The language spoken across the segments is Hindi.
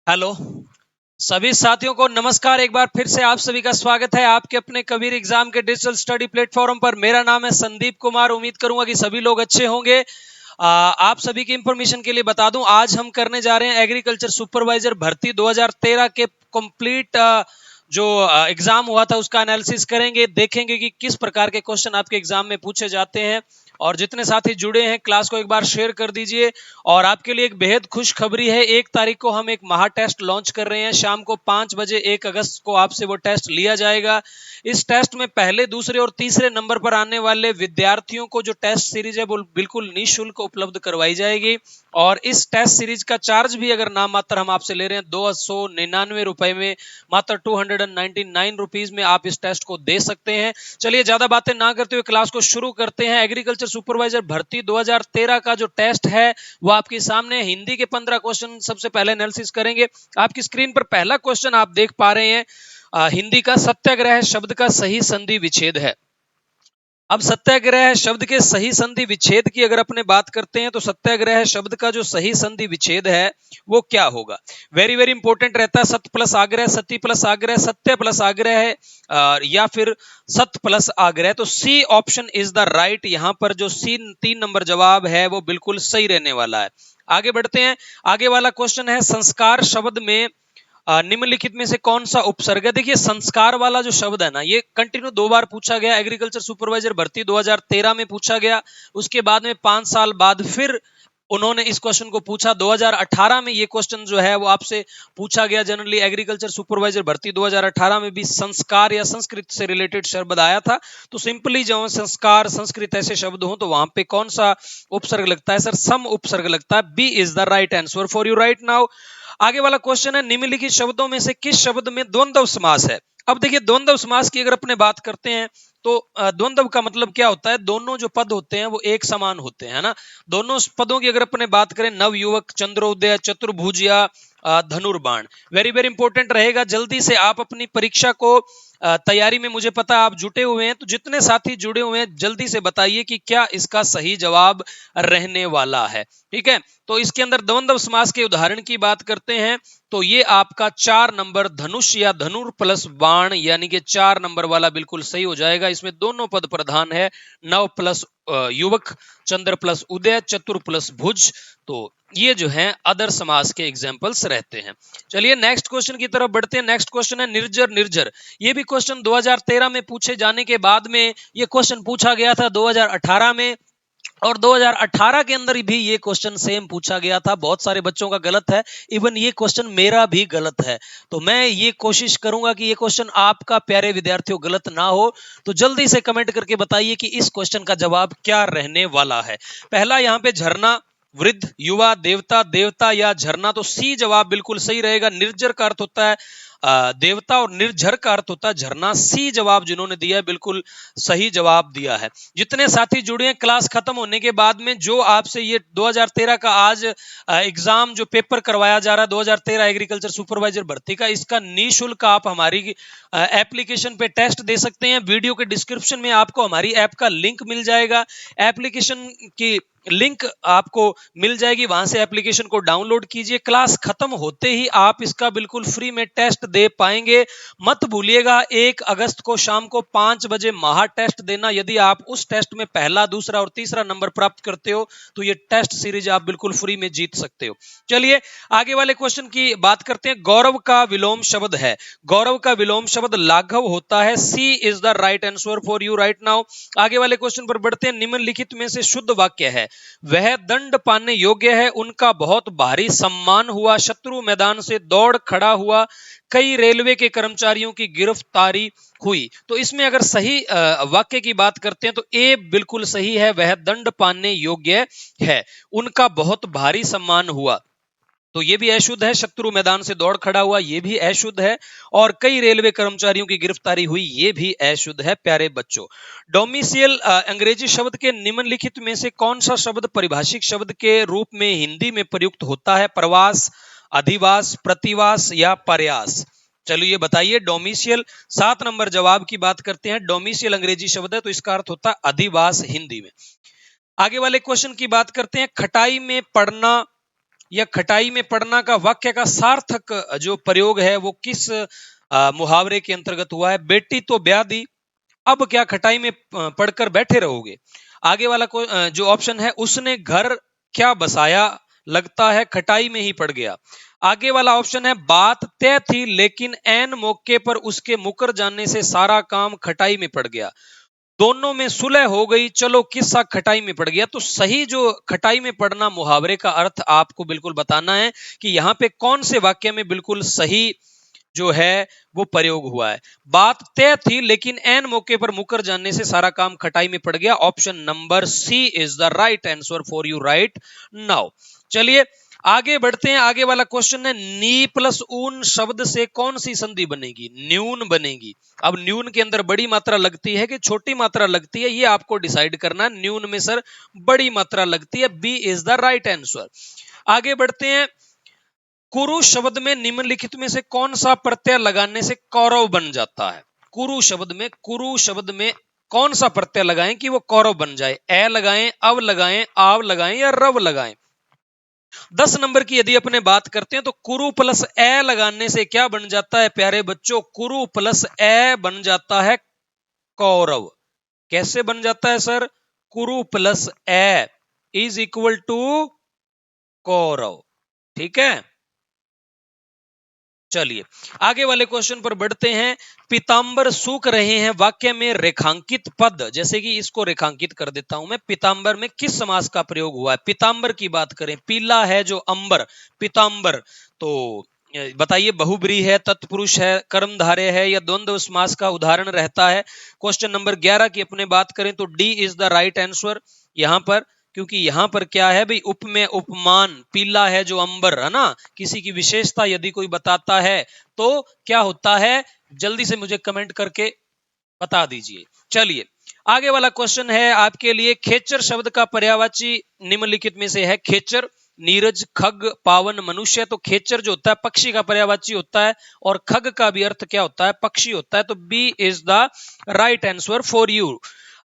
हेलो सभी साथियों को नमस्कार। एक बार फिर से आप सभी का स्वागत है आपके अपने कबीर एग्जाम के डिजिटल स्टडी प्लेटफॉर्म पर। मेरा नाम है संदीप कुमार। उम्मीद करूंगा कि सभी लोग अच्छे होंगे। आप सभी की इंफॉर्मेशन के लिए बता दूं, आज हम करने जा रहे हैं एग्रीकल्चर सुपरवाइजर भर्ती 2013 के कंप्लीट जो एग्जाम हुआ था उसका एनालिसिस करेंगे। देखेंगे कि किस प्रकार के क्वेश्चन आपके एग्जाम में पूछे जाते हैं। और जितने साथी जुड़े हैं क्लास को एक बार शेयर कर दीजिए। और आपके लिए एक बेहद खुशखबरी है, 1 तारीख को हम एक महा टेस्ट लॉन्च कर रहे हैं। शाम को 5 बजे 1 अगस्त को आपसे वो टेस्ट लिया जाएगा। इस टेस्ट में पहले, दूसरे और तीसरे नंबर पर आने वाले विद्यार्थियों को जो टेस्ट सीरीज है वो बिल्कुल निःशुल्क उपलब्ध करवाई जाएगी। और इस टेस्ट सीरीज का चार्ज भी अगर नाम मात्र हम आपसे ले रहे हैं 299 रुपए में, मात्र 299 रुपीज में आप इस टेस्ट को दे सकते हैं। चलिए ज्यादा बातें ना करते हुए क्लास को शुरू करते हैं। एग्रीकल्चर सुपरवाइजर भर्ती 2013 का जो टेस्ट है वो आपके सामने। हिंदी के 15 क्वेश्चन सबसे पहले एनालिसिस करेंगे। आपकी स्क्रीन पर पहला क्वेश्चन आप देख पा रहे हैं, हिंदी का सत्याग्रह शब्द का सही संधि विच्छेद है। अब सत्याग्रह शब्द के सही संधि विच्छेद की अगर अपने बात करते हैं तो सत्याग्रह शब्द का जो सही संधि विच्छेद है वो क्या होगा। वेरी वेरी इंपॉर्टेंट रहता है। सत्य प्लस आग्रह, सती प्लस आग्रह, सत्य प्लस आग्रह है, या फिर सत्य प्लस आग्रह। तो C option is the right. यहां पर जो सी 3 नंबर जवाब है वो बिल्कुल सही रहने वाला है। आगे बढ़ते हैं। आगे वाला क्वेश्चन है, संस्कार शब्द में निम्नलिखित में से कौन सा उपसर्ग है। देखिए संस्कार वाला जो शब्द है ना, ये कंटिन्यू 2 बार पूछा गया। एग्रीकल्चर सुपरवाइजर भर्ती 2013 में पूछा गया, उसके बाद में 5 साल बाद फिर उन्होंने इस क्वेश्चन को पूछा। 2018 में ये क्वेश्चन जो है वो आपसे पूछा गया। जनरली एग्रीकल्चर सुपरवाइजर भर्ती 2018 में भी संस्कार या संस्कृत से रिलेटेड शब्द आया था। तो सिंपली जो संस्कार संस्कृत ऐसे शब्द हो तो वहां पे कौन सा उपसर्ग लगता है सर? सम उपसर्ग लगता है। B is the right answer for you right now. आगे वाला क्वेश्चन है, निम्नलिखित शब्दों में से किस शब्द में द्वंद्व समास है। अब देखिए द्वंद्व समास की अगर अपने बात करते हैं तो द्वंद्व का मतलब क्या होता है? दोनों जो पद होते हैं वो एक समान होते हैं ना। दोनों पदों की अगर अपने बात करें, नवयुवक, चंद्रोदय, चतुर्भुज या धनुर्बाण। वेरी वेरी इंपॉर्टेंट रहेगा। जल्दी से आप अपनी परीक्षा को तैयारी में, मुझे पता आप जुटे हुए हैं, तो जितने साथी जुड़े हुए हैं जल्दी से बताइए कि क्या इसका सही जवाब रहने वाला है। ठीक है, तो इसके अंदर द्वंद्व समास के उदाहरण की बात करते हैं तो ये आपका 4 नंबर धनुष या धनुर प्लस बाण, यानी कि 4 नंबर वाला बिल्कुल सही हो जाएगा। इसमें दोनों पद प्रधान है, नव प्लस युवक, चंद्र प्लस उदय, चतुर प्लस भुज। तो ये जो है अदर समास के एग्जाम्पल्स रहते हैं। चलिए नेक्स्ट क्वेश्चन की तरफ बढ़ते हैं। नेक्स्ट क्वेश्चन है निर्जर निर्जर। ये भी क्वेश्चन 2013 में पूछे जाने के बाद में ये क्वेश्चन पूछा गया था 2018 में, और 2018 के अंदर भी ये क्वेश्चन सेम पूछा गया था। बहुत सारे बच्चों का गलत है, इवन ये क्वेश्चन मेरा भी गलत है। तो मैं ये कोशिश करूंगा कि ये क्वेश्चन आपका प्यारे विद्यार्थियों गलत ना हो। तो जल्दी से कमेंट करके बताइए कि इस क्वेश्चन का जवाब क्या रहने वाला है। पहला यहाँ पे झरना, वृद्ध, युवा, देवता, देवता या झरना। तो सी जवाब बिल्कुल सही रहेगा। निर्जर का अर्थ होता है देवता और निर्झर का अर्थ होता है झरना। सी जवाब जिन्होंने दिया है बिल्कुल सही जवाब दिया है। जितने साथी जुड़े हैं, क्लास खत्म होने के बाद में जो आपसे ये 2013 का आज एग्जाम जो पेपर करवाया जा रहा है 2013 एग्रीकल्चर सुपरवाइजर भर्ती का, इसका निःशुल्क आप हमारी एप्लीकेशन पे टेस्ट दे सकते हैं। वीडियो के डिस्क्रिप्शन में आपको हमारी ऐप का लिंक मिल जाएगा। एप्लीकेशन की लिंक आपको मिल जाएगी, वहां से एप्लीकेशन को डाउनलोड कीजिए। क्लास खत्म होते ही आप इसका बिल्कुल फ्री में टेस्ट दे पाएंगे। मत भूलिएगा 1 अगस्त को शाम को 5 बजे महा टेस्ट देना। यदि आप उस टेस्ट में पहला, दूसरा और तीसरा नंबर प्राप्त करते हो तो ये टेस्ट सीरीज आप बिल्कुल फ्री में जीत सकते हो। चलिए आगे वाले क्वेश्चन की बात करते हैं। गौरव का विलोम शब्द है। गौरव का विलोम शब्द लाघव होता है। C is the right answer for you right now. आगे वाले क्वेश्चन पर बढ़ते हैं। निम्नलिखित में से शुद्ध वाक्य है। वह दंड पाने योग्य है, उनका बहुत भारी सम्मान हुआ, शत्रु मैदान से दौड़ खड़ा हुआ, कई रेलवे के कर्मचारियों की गिरफ्तारी हुई। तो इसमें अगर सही वाक्य की बात करते हैं तो ए बिल्कुल सही है। वह दंड पाने योग्य है, उनका बहुत भारी सम्मान हुआ, तो ये भी अशुद्ध है। शत्रु मैदान से दौड़ खड़ा हुआ, ये भी अशुद्ध है। और कई रेलवे कर्मचारियों की गिरफ्तारी हुई, ये भी अशुद्ध है। प्यारे बच्चों, डोमिसियल अंग्रेजी शब्द के निम्नलिखित में से कौन सा शब्द परिभाषिक शब्द के रूप में हिंदी में प्रयुक्त होता है? प्रवास, अधिवास, प्रतिवास या प्रयास। चलो ये बताइए। डोमिसियल 7 नंबर जवाब की बात करते हैं। डोमिसियल अंग्रेजी शब्द है तो इसका अर्थ होता है अधिवास हिंदी में। आगे वाले क्वेश्चन की बात करते हैं। खटाई में पड़ना या खटाई में पड़ना का वाक्य का सार्थक जो प्रयोग है वो किस मुहावरे के अंतर्गत हुआ है? बेटी तो ब्याह दी, अब क्या खटाई में पड़कर बैठे रहोगे। आगे वाला को जो ऑप्शन है, उसने घर क्या बसाया, लगता है खटाई में ही पड़ गया। आगे वाला ऑप्शन है, बात तय थी लेकिन ऐन मौके पर उसके मुकर जाने से सारा काम खटाई में पड़ गया। दोनों में सुलह हो गई, चलो किस्सा खटाई में पड़ गया। तो सही जो खटाई में पड़ना मुहावरे का अर्थ आपको बिल्कुल बताना है कि यहाँ पे कौन से वाक्य में बिल्कुल सही जो है वो प्रयोग हुआ है। बात तय थी लेकिन ऐन मौके पर मुकर जाने से सारा काम खटाई में पड़ गया। Option number C is the right answer for you right now. चलिए आगे बढ़ते हैं। आगे वाला क्वेश्चन है, नी प्लस ऊन शब्द से कौन सी संधि बनेगी? न्यून बनेगी। अब न्यून के अंदर बड़ी मात्रा लगती है कि छोटी मात्रा लगती है, ये आपको डिसाइड करना है। न्यून में सर बड़ी मात्रा लगती है, B is the right answer. आगे बढ़ते हैं, कुरु शब्द में निम्नलिखित में से कौन सा प्रत्यय लगाने से कौरव बन जाता है? कुरु शब्द में कौन सा प्रत्यय लगाएं कि वो कौरव बन जाए? ए लगाएं, अव लगाएं, आव लगाएं या रव लगाएं? 10 नंबर की यदि अपने बात करते हैं तो कुरु प्लस ए लगाने से क्या बन जाता है प्यारे बच्चों? कुरु प्लस ए बन जाता है कौरव। कैसे बन जाता है sir? Kuru plus A is equal to Kaurava. ठीक है, चलिए आगे वाले क्वेश्चन पर बढ़ते हैं। पीतांबर सूख रहे हैं वाक्य में रेखांकित पद, जैसे कि इसको रेखांकित कर देता हूं मैं। पीतांबर में किस समास का प्रयोग हुआ है? पीतांबर की बात करें, पीला है जो अंबर, पीतांबर, तो बताइए बहुब्रीहि है, तत्पुरुष है, कर्मधारय है या द्वंद्व समास का उदाहरण रहता है? क्वेश्चन नंबर 11 की अपने बात करें तो D is the right answer यहां पर, क्योंकि यहां पर क्या है भाई, उप में उपमान, पीला है जो अंबर, है ना। किसी की विशेषता यदि कोई बताता है तो क्या होता है, जल्दी से मुझे कमेंट करके बता दीजिए। चलिए आगे वाला क्वेश्चन है आपके लिए, खेचर शब्द का पर्यायवाची निम्नलिखित में से है? खेचर, नीरज, खग, पावन, मनुष्य। तो खेचर जो होता है पक्षी का पर्यायवाची होता है और खग का भी अर्थ क्या होता है? पक्षी होता है। तो B is the right answer for you.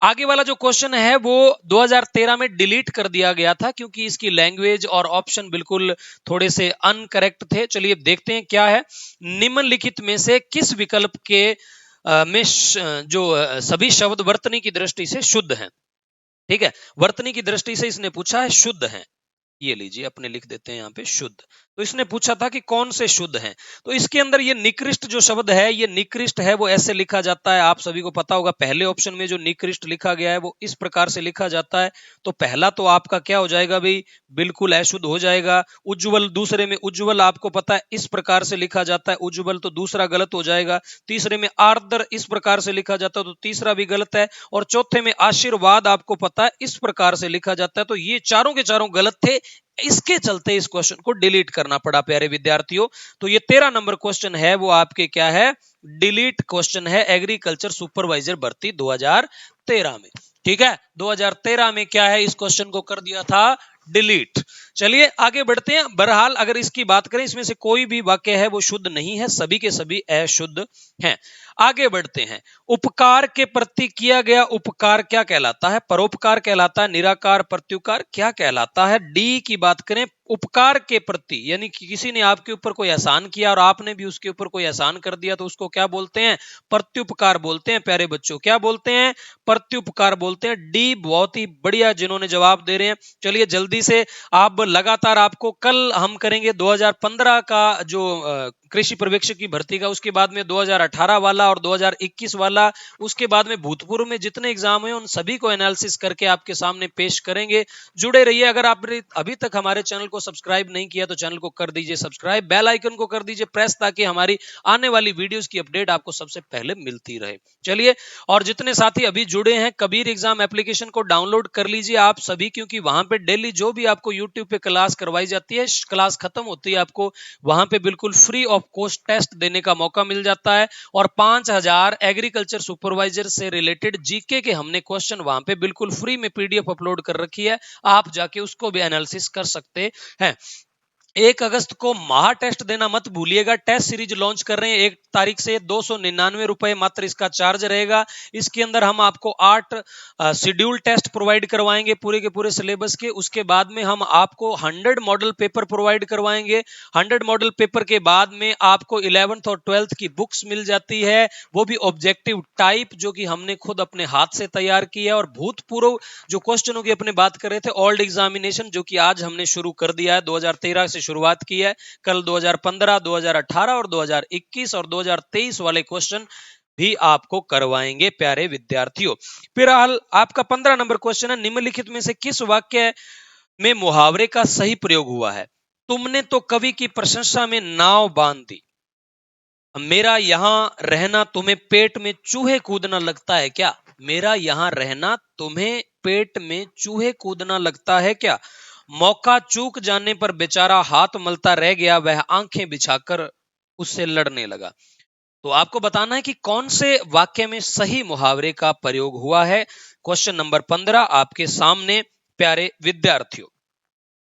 आगे वाला जो क्वेश्चन है वो 2013 में डिलीट कर दिया गया था क्योंकि इसकी लैंग्वेज और ऑप्शन बिल्कुल थोड़े से अनकरेक्ट थे। चलिए देखते हैं क्या है। निम्नलिखित में से किस विकल्प के में जो सभी शब्द वर्तनी की दृष्टि से शुद्ध हैं? ठीक है, वर्तनी की दृष्टि से इसने पूछा है शुद्ध हैं। ये लीजिए अपने लिख देते हैं यहाँ पे शुद्ध। तो इसने पूछा था कि कौन से शुद्ध हैं, तो इसके अंदर ये निकृष्ट जो शब्द है, ये निकृष्ट है वो ऐसे लिखा जाता है, आप सभी को पता होगा। पहले ऑप्शन में जो निकृष्ट लिखा गया है वो इस प्रकार से लिखा जाता है। तो पहला तो आपका क्या हो जाएगा भाई, बिल्कुल अशुद्ध हो जाएगा। उज्ज्वल, दूसरे में उज्ज्वल आपको पता है इस प्रकार से लिखा जाता है उज्ज्वल, तो दूसरा गलत हो जाएगा। तीसरे में आर्द्र इस प्रकार से लिखा जाता है तो तीसरा भी गलत है। और चौथे में आशीर्वाद आपको पता है इस प्रकार से लिखा जाता है। तो ये चारों के चारों गलत थे, इसके चलते इस क्वेश्चन को डिलीट करना पड़ा प्यारे विद्यार्थियों। तो ये 13 नंबर क्वेश्चन है वो आपके क्या है, डिलीट क्वेश्चन है, एग्रीकल्चर सुपरवाइजर भर्ती 2013 में। ठीक है, 2013 में क्या है, इस क्वेश्चन को कर दिया था डिलीट। चलिए आगे बढ़ते हैं। बहरहाल अगर इसकी बात करें, इसमें से कोई भी वाक्य है वो शुद्ध नहीं है, सभी के सभी अशुद्ध हैं। आगे बढ़ते हैं। उपकार के प्रति किया गया उपकार क्या कहलाता है? परोपकार कहलाता है, निराकार, प्रत्युकार क्या कहलाता है? डी की बात करें, उपकार के प्रति, यानी कि किसी ने आपके ऊपर कोई एहसान किया और आपने भी उसके ऊपर कोई एहसान कर दिया, तो उसको क्या बोलते हैं? प्रत्युपकार बोलते हैं प्यारे बच्चों। क्या बोलते हैं? प्रत्युपकार बोलते हैं। डी बहुत ही बढ़िया जिन्होंने जवाब दे रहे हैं। चलिए जल्दी से, आप लगातार, आपको कल हम करेंगे 2015 का जो कृषि पर्यवेक्षक की भर्ती का, उसके बाद में 2018 वाला और 2021 वाला, उसके बाद में भूतपूर्व में जितने एग्जाम हैं उन सभी को एनालिसिस करके आपके सामने पेश करेंगे। जुड़े रहिए। अगर आपने अभी तक हमारे चैनल को सब्सक्राइब नहीं किया तो चैनल को कर दीजिए सब्सक्राइब, बेल आइकन को कर दीजिए प्रेस, ताकि हमारी आने वाली वीडियोस की अपडेट आपको सबसे पहले मिलती रहे। चलिए, और जितने साथी अभी जुड़े हैं, कबीर एग्जाम एप्लीकेशन को डाउनलोड कर लीजिए आप सभी, क्योंकि वहां पे डेली जो भी आपको यूट्यूब पे क्लास करवाई जाती है, क्लास खत्म होती है आपको वहां पे बिल्कुल फ्री ऑफ कॉस्ट टेस्ट देने का मौका मिल जाता है। और 5000 एग्रीकल्चर सुपरवाइजर से रिलेटेड जीके के हमने क्वेश्चन वहां पे बिल्कुल फ्री में पीडीएफ अपलोड कर रखी है, आप जाके उसको भी एनालिसिस कर सकते हैं। 1 अगस्त को महा टेस्ट देना मत भूलिएगा। टेस्ट सीरीज लॉन्च कर रहे हैं 1 तारीख से। 299 रुपए मात्र इसका चार्ज रहेगा। इसके अंदर हम आपको 8 शेड्यूल टेस्ट प्रोवाइड करवाएंगे पूरे के पूरे सिलेबस के। उसके बाद में हम आपको 100 मॉडल पेपर प्रोवाइड करवाएंगे। 100 मॉडल पेपर के बाद में आपको 11th और 12th की बुक्स मिल जाती है, वो भी ऑब्जेक्टिव टाइप, जो कि हमने खुद अपने हाथ से तैयार की है। और भूतपूर्व जो क्वेश्चनों की अपने बात कर रहे थे, ओल्ड एग्जामिनेशन, जो कि आज हमने शुरू कर दिया है, 2013 से शुरुआत की है। कल 2015, 2018 और 2021 और 2023 वाले क्वेश्चन भी आपको करवाएंगे प्यारे विद्यार्थियों। फिलहाल आपका 15 नंबर क्वेश्चन है, निम्नलिखित में से किस वाक्य में मुहावरे का सही प्रयोग हुआ है? तुमने तो कवि की प्रशंसा में नाव बांध दी, मेरा यहां रहना तुम्हें पेट में चूहे कूदना लगता है क्या? मेरा यहां रहना तुम्हें पेट में चूहे कूदना लगता है क्या? मौका चूक जाने पर बेचारा हाथ मलता रह गया, वह आंखें बिछाकर उससे लड़ने लगा। तो आपको बताना है कि कौन से वाक्य में सही मुहावरे का प्रयोग हुआ है। क्वेश्चन नंबर 15 आपके सामने प्यारे विद्यार्थियों।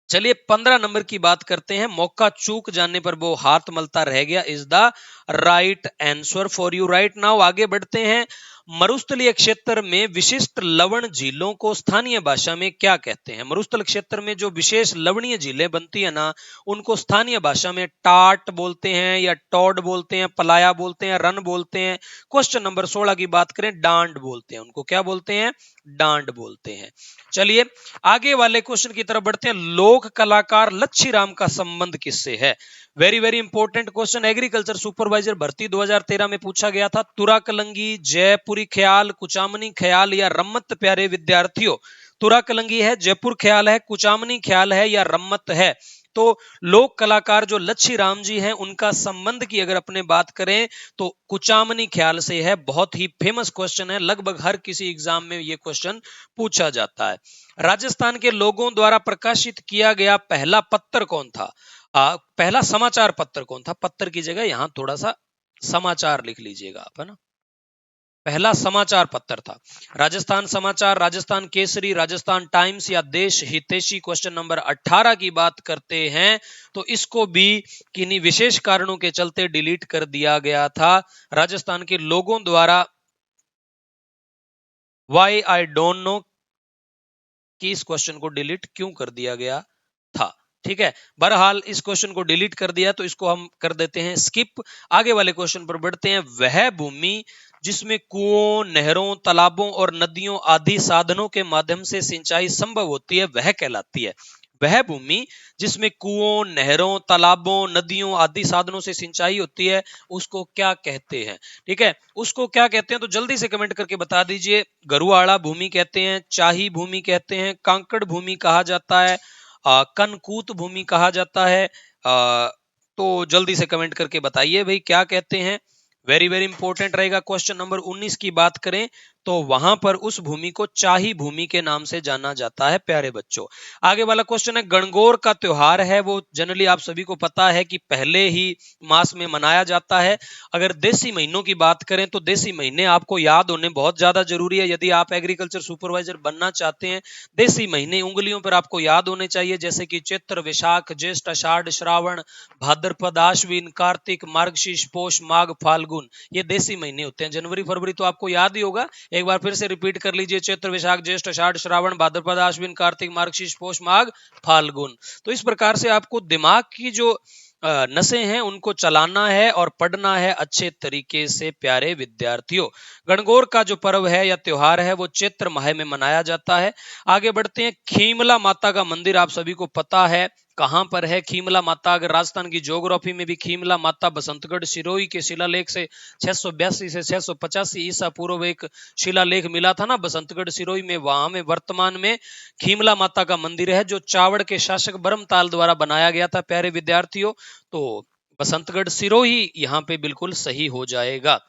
चलिए 15 नंबर की बात करते हैं। मौका चूक जाने पर वो हाथ मलता रह गया is the right answer for you right now. आगे बढ़ते हैं। मरुस्थलीय क्षेत्र में विशिष्ट लवण झीलों को स्थानीय भाषा में क्या कहते हैं? मरुस्थल क्षेत्र में जो विशेष लवणीय झीलें बनती है ना, उनको स्थानीय भाषा में टाट बोलते हैं, या टॉड बोलते हैं, पलाया बोलते हैं, रन बोलते हैं। क्वेश्चन नंबर 16 की बात करें, डांड बोलते हैं। उनको क्या बोलते हैं? डांड बोलते हैं। चलिए आगे वाले क्वेश्चन की तरफ बढ़ते हैं। लोक कलाकार लच्छीराम का संबंध किससे है? Very very important question, agriculture supervisor भर्ती 2013 में पूछा गया था। तुरा कलंगी, जयपुरी ख्याल, कुचामनी ख्याल या रम्मत? प्यारे विद्यार्थियों, तुरा कलंगी है, जयपुर ख्याल है, कुचामनी ख्याल है या रम्मत है? तो लोक कलाकार जो लच्छीराम जी हैं, उनका संबंध की अगर अपने बात करें तो कुचामनी ख्याल से है। बहुत ही फेमस क्वेश्चन है, लगभग हर किसी एग्जाम में ये क्वेश्चन पूछा जाता है। राजस्थान के लोगों द्वारा प्रकाशित किया गया पहला पत्र कौन था? पहला समाचार पत्र कौन था? पत्र की जगह यहां थोड़ा सा समाचार लिख लीजिएगा आप, है ना। पहला समाचार पत्र था राजस्थान समाचार, राजस्थान केसरी, राजस्थान टाइम्स या देश हितैषी। क्वेश्चन नंबर 18 की बात करते हैं तो इसको भी किन्हीं विशेष कारणों के चलते डिलीट कर दिया गया था राजस्थान के लोगों द्वारा। वाई आई डोंट नो कि इस क्वेश्चन को डिलीट क्यों कर दिया गया था। ठीक है, बहरहाल इस क्वेश्चन को डिलीट कर दिया तो इसको हम कर देते हैं स्किप। आगे वाले क्वेश्चन पर बढ़ते हैं। वह भूमि जिसमें कुओं, नहरों, तालाबों और नदियों आदि साधनों के माध्यम से सिंचाई संभव होती है, वह कहलाती है। वह भूमि जिसमें कुओं, नहरों, तालाबों, नदियों आदि साधनों से सिंचाई होती है, उसको क्या कहते हैं? ठीक है, उसको क्या कहते हैं तो जल्दी से कमेंट करके बता दीजिए। गरुआड़ा भूमि कहते हैं, चाही भूमि कहते हैं, कांकड़ भूमि कहा जाता है, कनकूत भूमि कहा जाता है। तो जल्दी से कमेंट करके बताइए भाई क्या कहते हैं। वेरी वेरी इंपॉर्टेंट रहेगा। क्वेश्चन नंबर 19 की बात करें तो वहां पर उस भूमि को चाही भूमि के नाम से जाना जाता है प्यारे बच्चों। आगे वाला क्वेश्चन है, गणगौर का त्योहार है वो जनरली आप सभी को पता है कि पहले ही मास में मनाया जाता है। अगर देसी महीनों की बात करें तो देसी महीने आपको याद होने बहुत ज्यादा जरूरी है। यदि आप एग्रीकल्चर सुपरवाइजर बनना चाहते हैं, देसी महीने उंगलियों पर आपको याद होने चाहिए, जैसे कि चैत्र, वैशाख, ज्येष्ठ, आषाढ़, श्रावण, भाद्रपद, आश्विन, कार्तिक, मार्गशीर्ष, पौष, माघ, फाल्गुन। ये देसी महीने होते हैं। जनवरी फरवरी तो आपको याद ही होगा, एक बार फिर से रिपीट कर लीजिए। चैत्र, वैशाख, ज्येष्ठ, आषाढ़, श्रावण, भाद्रपद, आश्विन, कार्तिक, मार्गशीर्ष, पौष, माघ, फाल्गुन। तो इस प्रकार से आपको दिमाग की जो नसें हैं उनको चलाना है और पढ़ना है अच्छे तरीके से प्यारे विद्यार्थियों। गणगौर का जो पर्व है या त्योहार है वो चैत्र माह में मनाया जाता है। आगे बढ़ते हैं। खीमला माता का मंदिर आप सभी को पता है कहां पर है। खीमला माता, अगर राजस्थान की ज्योग्राफी में भी खीमला माता बसंतगढ़ सिरोही के शिलालेख से 682 से 685 ईसा पूर्व एक शिलालेख मिला था ना बसंतगढ़ सिरोही में, वहां में वर्तमान में खीमला माता का मंदिर है जो चावड़ के शासक बरमताल द्वारा बनाया गया था प्यारे विद्यार्थियों। तो बसंतगढ़ सिरोही यहाँ पे बिल्कुल सही हो जाएगा।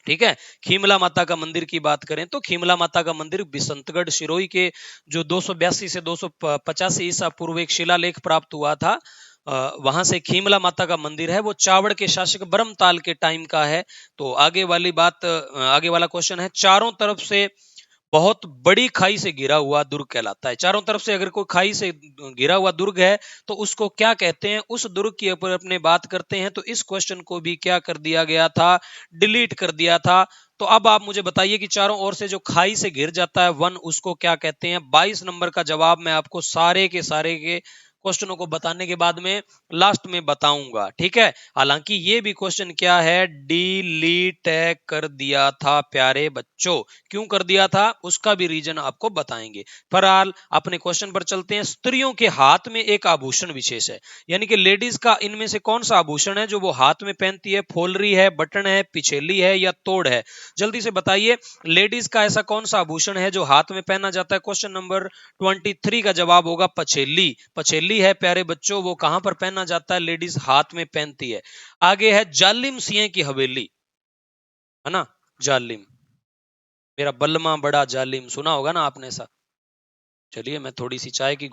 ठीक है, खीमला माता का मंदिर की बात करें तो खीमला माता का मंदिर बसंतगढ़ सिरोही के जो 282 से 285 ईसा पूर्व एक शिलालेख प्राप्त हुआ था, वहां से खीमला माता का मंदिर है वो चावड़ के शासक बरमताल के टाइम का है। तो आगे वाली बात, आगे वाला क्वेश्चन है, चारों तरफ से बहुत बड़ी खाई से घिरा हुआ दुर्ग कहलाता है। चारों तरफ से अगर कोई खाई से घिरा हुआ दुर्ग है तो उसको क्या कहते हैं, उस दुर्ग की ऊपर अपने बात करते हैं। तो इस क्वेश्चन को भी क्या कर दिया गया था, डिलीट कर दिया था। तो अब आप मुझे बताइए कि चारों ओर से जो खाई से घिर जाता है वन, उसको क्या कहते हैं। 22 नंबर का जवाब मैं आपको सारे के क्वेश्चनों को बताने के बाद में लास्ट में बताऊंगा, ठीक है। हालांकि ये भी क्वेश्चन क्या है, डिलीट कर दिया था प्यारे बच्चों। क्यों कर दिया था उसका भी रीजन आपको बताएंगे। फिलहाल अपने क्वेश्चन पर चलते हैं। स्त्रियों के हाथ में एक आभूषण विशेष है, यानी कि लेडीज का इनमें से कौन सा आभूषण है जो वो हाथ में पहनती है। फोलरी है, बटन है, पिछेली है या तोड़ है। जल्दी से बताइए, लेडीज का ऐसा कौन सा आभूषण है जो हाथ में पहना जाता है। क्वेश्चन नंबर 23 का जवाब होगा पछेली। पछेली है प्यारे बच्चों, वो कहां पर पहना जाता है, लेडीज हाथ में पहनती है। आगे है जालिम सिंह की हवेली, है ना, जालिम, मेरा बल्लमा बड़ा जालिम, सुना होगा ना आपने ऐसा। चलिए मैं थोड़ी सी चाय की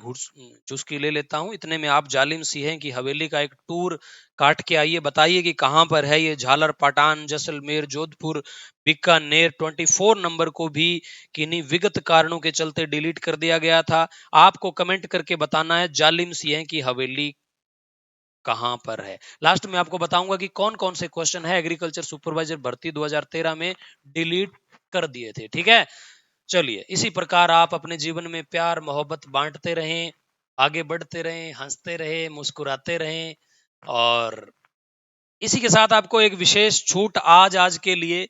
चुस्की ले लेता हूं, इतने में आप जालिम सिंह की हवेली का एक टूर काट के आइए, बताइए कि कहां पर है ये। झालर पाटान, जैसलमेर, जोधपुर, बीकानेर। 24 नंबर को भी किन्हीं विगत कारणों के चलते डिलीट कर दिया गया था। आपको कमेंट करके बताना है जालिम सिंह की हवेली कहां पर है। लास्ट में आपको बताऊंगा कि कौन कौन से क्वेश्चन है एग्रीकल्चर सुपरवाइजर भर्ती 2013 में डिलीट कर दिए थे, ठीक है। चलिए इसी प्रकार आप अपने जीवन में प्यार मोहब्बत बांटते रहें, आगे बढ़ते रहें, हंसते रहें, मुस्कुराते रहें। और इसी के साथ आपको एक विशेष छूट आज आज के लिए,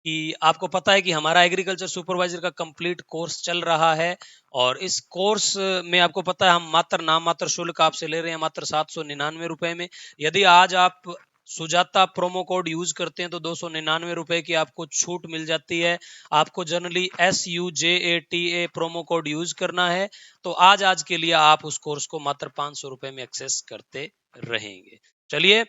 कि आपको पता है कि हमारा एग्रीकल्चर सुपरवाइजर का कंप्लीट कोर्स चल रहा है। और इस कोर्स में आपको पता है हम मात्र नाम मात्र शुल्क आपसे ले रहे हैं, मात्र 799 रुपए में। यदि आज आप सुजाता प्रोमो कोड यूज करते हैं तो 299 रुपए की आपको छूट मिल जाती है। आपको generally SUJATA promo code use करना है। तो आज आज के लिए आप उस कोर्स को मात्र 500 रुपए में एक्सेस करते रहेंगे। चलिए,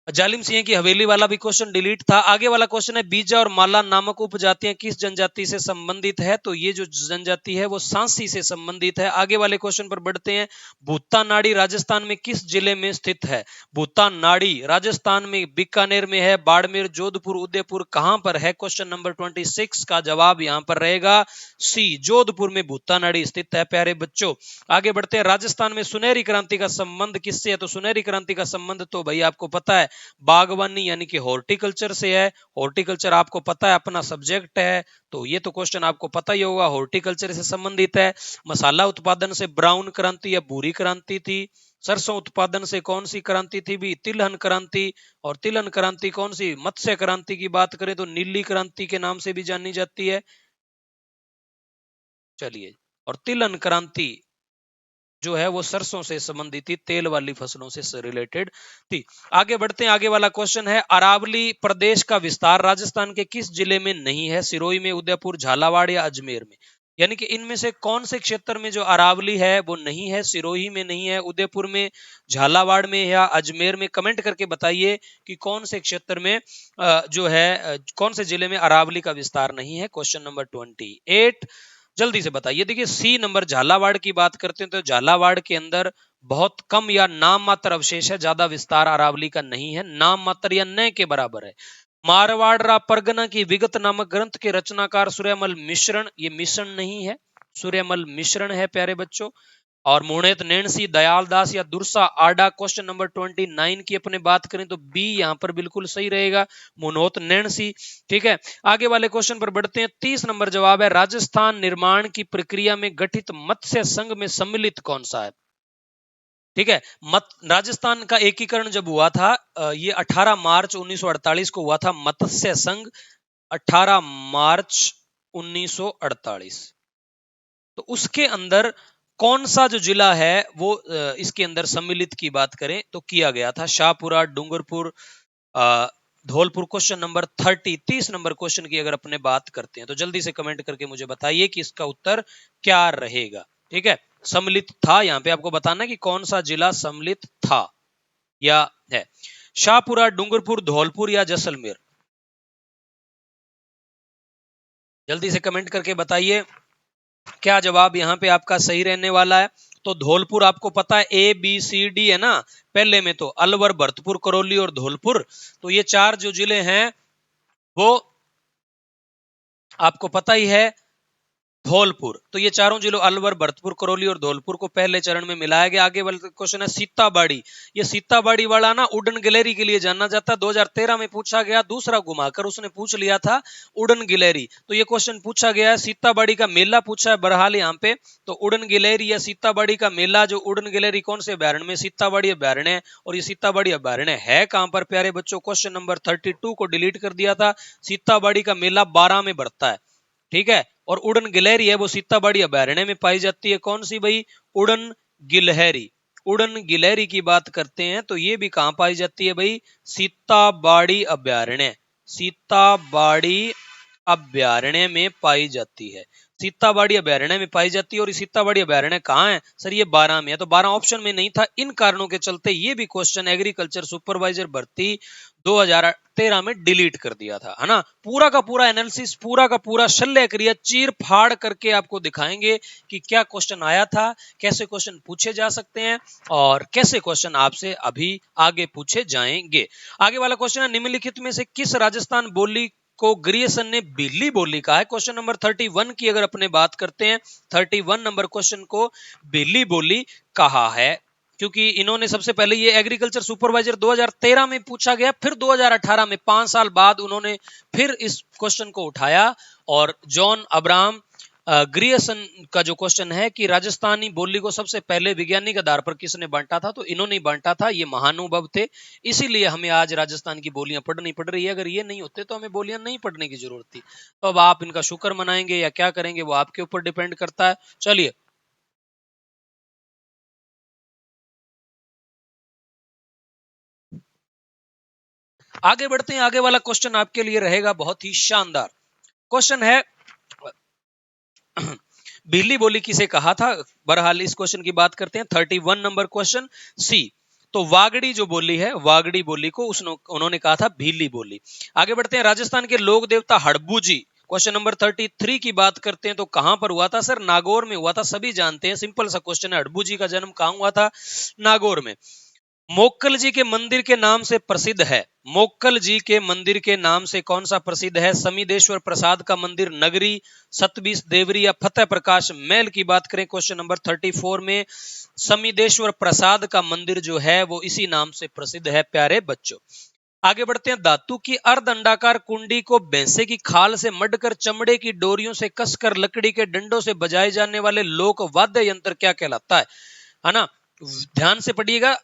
जालिम सिंह की हवेली वाला भी क्वेश्चन डिलीट था। आगे वाला क्वेश्चन है, बीजा और माला नामक उपजातियां किस जनजाति से संबंधित है। तो ये जो जनजाति है वो सांसी से संबंधित है। आगे वाले क्वेश्चन पर बढ़ते हैं। भूतानाड़ी राजस्थान में किस जिले में स्थित है। भूतानाड़ी राजस्थान में बीकानेर में है, बाड़मेर, जोधपुर, उदयपुर, कहां पर है। क्वेश्चन नंबर 26 का जवाब यहां पर रहेगा सी, जोधपुर में भूतानाड़ी स्थित है प्यारे बच्चों। आगे बढ़ते हैं। राजस्थान में सुनहरी क्रांति का संबंध किससे है। तो सुनहरी क्रांति का संबंध तो भाई आपको पता है बागवानी यानी कि हॉर्टिकल्चर से है। हॉर्टिकल्चर आपको पता है अपना सब्जेक्ट है, तो ये तो क्वेश्चन आपको पता ही होगा, हॉर्टिकल्चर से संबंधित है। मसाला उत्पादन से ब्राउन क्रांति या भूरी क्रांति थी। सरसों उत्पादन से कौन सी क्रांति थी भी, तिलहन क्रांति। और तिलहन क्रांति कौन सी, मत्स्य क्रांति की बात करें तो नीली क्रांति के नाम से भी जानी जाती है। चलिए, और तिलहन क्रांति जो है वो सरसों से संबंधित थी, तेल वाली फसलों से रिलेटेड थी। आगे बढ़ते हैं। आगे वाला क्वेश्चन है, अरावली प्रदेश का विस्तार राजस्थान के किस जिले में नहीं है। सिरोही में, उदयपुर, झालावाड़ या अजमेर में। यानी कि इनमें से कौन से क्षेत्र में जो अरावली है वो नहीं है। सिरोही में नहीं है, उदयपुर में, झालावाड़ में या अजमेर में। कमेंट करके बताइए कि कौन से क्षेत्र में जो है कौन से जिले में अरावली का विस्तार नहीं है। क्वेश्चन नंबर 28 जल्दी से बताइए। देखिए सी नंबर झालावाड़ की बात करते हैं तो झालावाड़ के अंदर बहुत कम या नाम मात्र अवशेष है, ज्यादा विस्तार अरावली का नहीं है, नाम मात्र या न के बराबर है। मारवाड़ परगना की विगत नामक ग्रंथ के रचनाकार सूर्यमल मिश्रण, ये मिश्रण नहीं है, सूर्यमल मिश्रण है प्यारे बच्चों। और मुणेत नैणसी, दयालदास या दुर्सा आडा। क्वेश्चन नंबर 29 की अपने बात करें तो बी यहां पर बिल्कुल सही रहेगा, मुनोत नैणसी, ठीक है। आगे वाले क्वेश्चन पर बढ़ते हैं। 30 नंबर जवाब है, राजस्थान निर्माण की प्रक्रिया में गठित मत्स्य संघ में सम्मिलित कौन सा है। ठीक है, राजस्थान का एकीकरण जब हुआ था ये 18 मार्च 1948 को हुआ था, मत्स्य संघ 18 मार्च 1948। तो उसके अंदर कौन सा जो जिला है वो इसके अंदर सम्मिलित की बात करें तो किया गया था, Shahpura, Dungarpur, Dholpur. Question number 30 number question की अगर अपने बात करते हैं तो जल्दी से कमेंट करके मुझे बताइए कि इसका उत्तर क्या रहेगा। ठीक है, सम्मिलित था, यहां पे आपको बताना कि कौन सा जिला सम्मिलित था या है। शाहपुरा, डूंगरपुर, धौलपुर या जैसलमेर। जल्दी से कमेंट करके बताइए क्या जवाब यहां पे आपका सही रहने वाला है। तो धौलपुर आपको पता है ABCD है ना, पहले में तो अलवर, भरतपुर, करौली और धौलपुर। तो ये चार जो जिले हैं वो आपको पता ही है धौलपुर। तो ये चारों जिलों अलवर, भरतपुर, करौली और धौलपुर को पहले चरण में मिलाया गया। आगे वाला क्वेश्चन है सीताबाड़ी। ये सीताबाड़ी वाला ना उड़न गिलहरी के लिए जाना जाता है। 2013 में पूछा गया, दूसरा घुमाकर उसने पूछ लिया था उड़न गिलहरी। तो ये क्वेश्चन पूछा गया है। सीताबाड़ी का मेला पूछा है बहरहाल यहाँ पे। तो उड़न गिलहरी या सीताबाड़ी का मेला, जो उड़न गिलहरी कौन से अभ्यारण्य में? सीताबाड़ी अभ्यारण्य है। और ये सीताबाड़ी अभ्यारण्य है कहां पर प्यारे बच्चों? क्वेश्चन नंबर 32 को डिलीट कर दिया था। सीताबाड़ी का मेला 12 में बढ़ता है, ठीक है। और उड़न गिलहरी है वो सीताबाड़ी अभ्यारण्य में पाई जाती है। कौन सी भाई? उड़न गिलहरी। उड़न गिलहरी की बात करते हैं तो ये भी कहां पाई जाती है भाई? सीताबाड़ी अभ्यारण्य। सीताबाड़ी अभ्यारण्य में पाई जाती है। सीताबाड़ी अभ्यारण्य में पाई जाती है। और सीताबाड़ी अभ्यारण्य कहाँ है सर? ये 12 में है। तो 12 ऑप्शन में नहीं था। इन कारणों के चलते ये भी क्वेश्चन एग्रीकल्चर सुपरवाइजर भर्ती 2013 में डिलीट कर दिया था, है ना। पूरा का पूरा एनालिसिस, पूरा का पूरा शल्य क्रिया चीर फाड़ करके आपको दिखाएंगे कि क्या क्वेश्चन आया था, कैसे क्वेश्चन पूछे जा सकते हैं और कैसे क्वेश्चन आपसे अभी आगे पूछे जाएंगे। आगे वाला क्वेश्चन है, निम्नलिखित में से किस राजस्थान बोली को ग्रियर्सन ने बिल्ली बोली कहा है? क्वेश्चन नंबर 31 की अगर अपने बात करते हैं, 31 नंबर क्वेश्चन को बिल्ली बोली कहा है, क्योंकि इन्होंने सबसे पहले ये एग्रीकल्चर सुपरवाइजर 2013 में पूछा गया, फिर 2018 में 5 साल बाद उन्होंने फिर इस क्वेश्चन को उठाया। और जॉन अब्राहम ग्रियर्सन का जो क्वेश्चन है कि राजस्थानी बोली को सबसे पहले वैज्ञानिक आधार पर किसने बांटा था, तो इन्होंने ही बांटा था। ये महानुभव थे, इसीलिए हमें आज राजस्थान की बोलियां पढ़नी पड़ रही है। अगर ये नहीं होते तो हमें बोलियां नहीं पढ़ने की जरूरत थी। तो अब आप इनका शुक्र मनाएंगे या क्या करेंगे वो आपके ऊपर डिपेंड करता है। चलिए आगे बढ़ते हैं। आगे वाला क्वेश्चन आपके लिए रहेगा बहुत ही शानदार। क्वेश्चन है बिल्ली बोली किसे कहा था? बहरहाल इस क्वेश्चन की बात करते हैं। 31 नंबर क्वेश्चन सी। तो वागड़ी जो बोली है, वागड़ी बोली को उन्होंने कहा था भीली बोली। आगे बढ़ते हैं। राजस्थान के लोक देवता हड़बू जी, क्वेश्चन नंबर 33 की बात करते हैं तो कहां पर हुआ था सर? नागौर में हुआ था। सभी जानते हैं, सिंपल सा क्वेश्चन है। हड़बू जी का जन्म कहां हुआ था? नागौर में। मोक्कल जी के मंदिर के नाम से प्रसिद्ध है। मोक्कल जी के मंदिर के नाम से कौन सा प्रसिद्ध है? समीदेश्वर प्रसाद का मंदिर, नगरी, सतबीस देवरी या फतेह प्रकाश महल की बात करें क्वेश्चन नंबर 34 में, समीदेश्वर प्रसाद का मंदिर जो है वो इसी नाम से प्रसिद्ध है प्यारे बच्चों। आगे बढ़ते हैं। धातु की अर्ध अंडाकार कुंडी को भैंसे की खाल से मढ़कर चमड़े की डोरियों से कसकर लकड़ी के डंडों से बजाए जाने वाले लोक वाद्य यंत्र क्या कहलाता है ना। ध्यान से पढ़िएगा।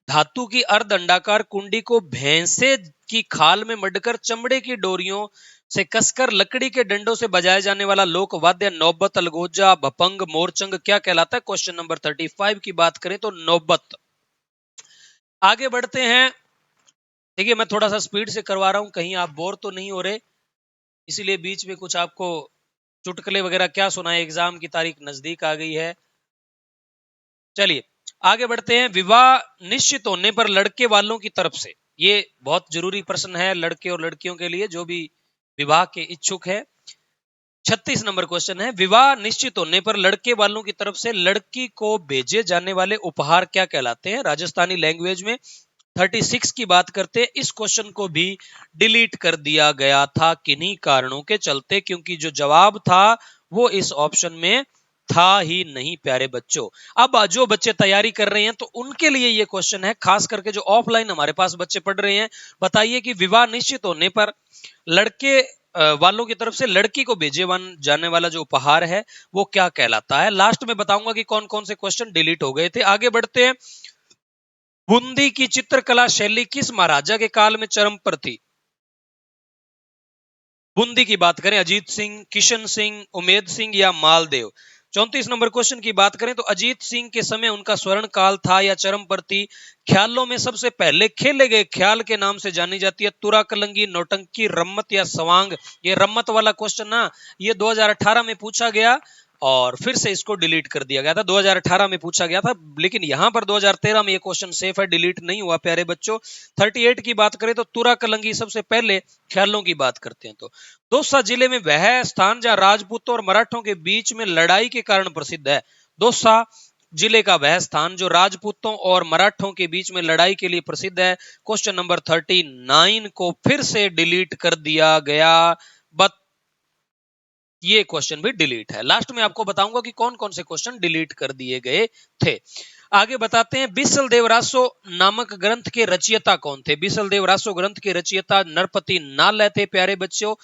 धातु की अर्ध अंडाकार कुंडी को भैंसे की खाल में मढ़कर चमड़े की डोरियों से कसकर लकड़ी के डंडों से बजाया जाने वाला लोक वाद्य नौबत, अलगोजा, भपंग, मोरचंग क्या कहलाता है? क्वेश्चन नंबर 35 की बात करें तो नौबत। आगे बढ़ते हैं। देखिए मैं थोड़ा सा स्पीड से करवा रहा हूं, कहीं आप बोर तो नहीं हो रहे, इसीलिए बीच में कुछ आपको चुटकुले वगैरह क्या सुनाए, एग्जाम की तारीख नजदीक आ गई है। चलिए आगे बढ़ते हैं। विवाह निश्चित होने पर लड़के वालों की तरफ से, ये बहुत जरूरी प्रश्न है लड़के और लड़कियों के लिए जो भी विवाह के इच्छुक है। 36 नंबर क्वेश्चन है, विवाह निश्चित होने पर लड़के वालों की तरफ से लड़की को भेजे जाने वाले उपहार क्या कहलाते हैं राजस्थानी लैंग्वेज में? 36 की बात करते हैं। इस क्वेश्चन को भी डिलीट कर दिया गया था किन्हीं कारणों के चलते, क्योंकि जो जवाब था वो इस ऑप्शन में था ही नहीं प्यारे बच्चों। अब जो बच्चे तैयारी कर रहे हैं तो उनके लिए ये क्वेश्चन है, खास करके जो ऑफलाइन हमारे पास बच्चे पढ़ रहे हैं। बताइए कि विवाह निश्चित होने पर लड़के वालों की तरफ से लड़की को भेजे जाने वाला जो उपहार है वो क्या कहलाता है। लास्ट में बताऊंगा कि कौन कौन से क्वेश्चन डिलीट हो गए थे। आगे बढ़ते हैं। बूंदी की चित्रकला शैली किस महाराजा के काल में चरम पर थी? बूंदी की बात करें, अजीत सिंह, किशन सिंह, उमेद सिंह या मालदेव। 34 नंबर क्वेश्चन की बात करें तो अजीत सिंह के समय उनका स्वर्ण काल था या चरम पर थी। ख्यालों में सबसे पहले खेले गए ख्याल के नाम से जानी जाती है तुरा कलंगी, नौटंकी, रम्मत या सवांग। ये रम्मत वाला क्वेश्चन ना, ये 2018 में पूछा गया और फिर से इसको डिलीट कर दिया गया था। 2018 में पूछा गया था, लेकिन यहां पर 2013 में ये क्वेश्चन सेफ है, डिलीट नहीं हुआ प्यारे बच्चों। 38 की बात करें तो तुरा कलंगी सबसे पहले ख्यालों की बात करते हैं तो दौसा जिले में वह स्थान जहां राजपूतों और मराठों के बीच में लड़ाई के कारण प्रसिद्ध है। दौसा जिले का वह स्थान जो राजपूतों और मराठों के बीच में लड़ाई के लिए प्रसिद्ध है। क्वेश्चन नंबर 39 को फिर से डिलीट कर दिया गया। ये क्वेश्चन भी डिलीट है। लास्ट में आपको बताऊंगा कि कौन कौन से क्वेश्चन डिलीट कर दिए गए थे। आगे बताते हैं, बीसल देव रासो नामक ग्रंथ के रचयिता कौन थे? बीसल देव रासो ग्रंथ के रचयिता नरपति नाल थे प्यारे बच्चों।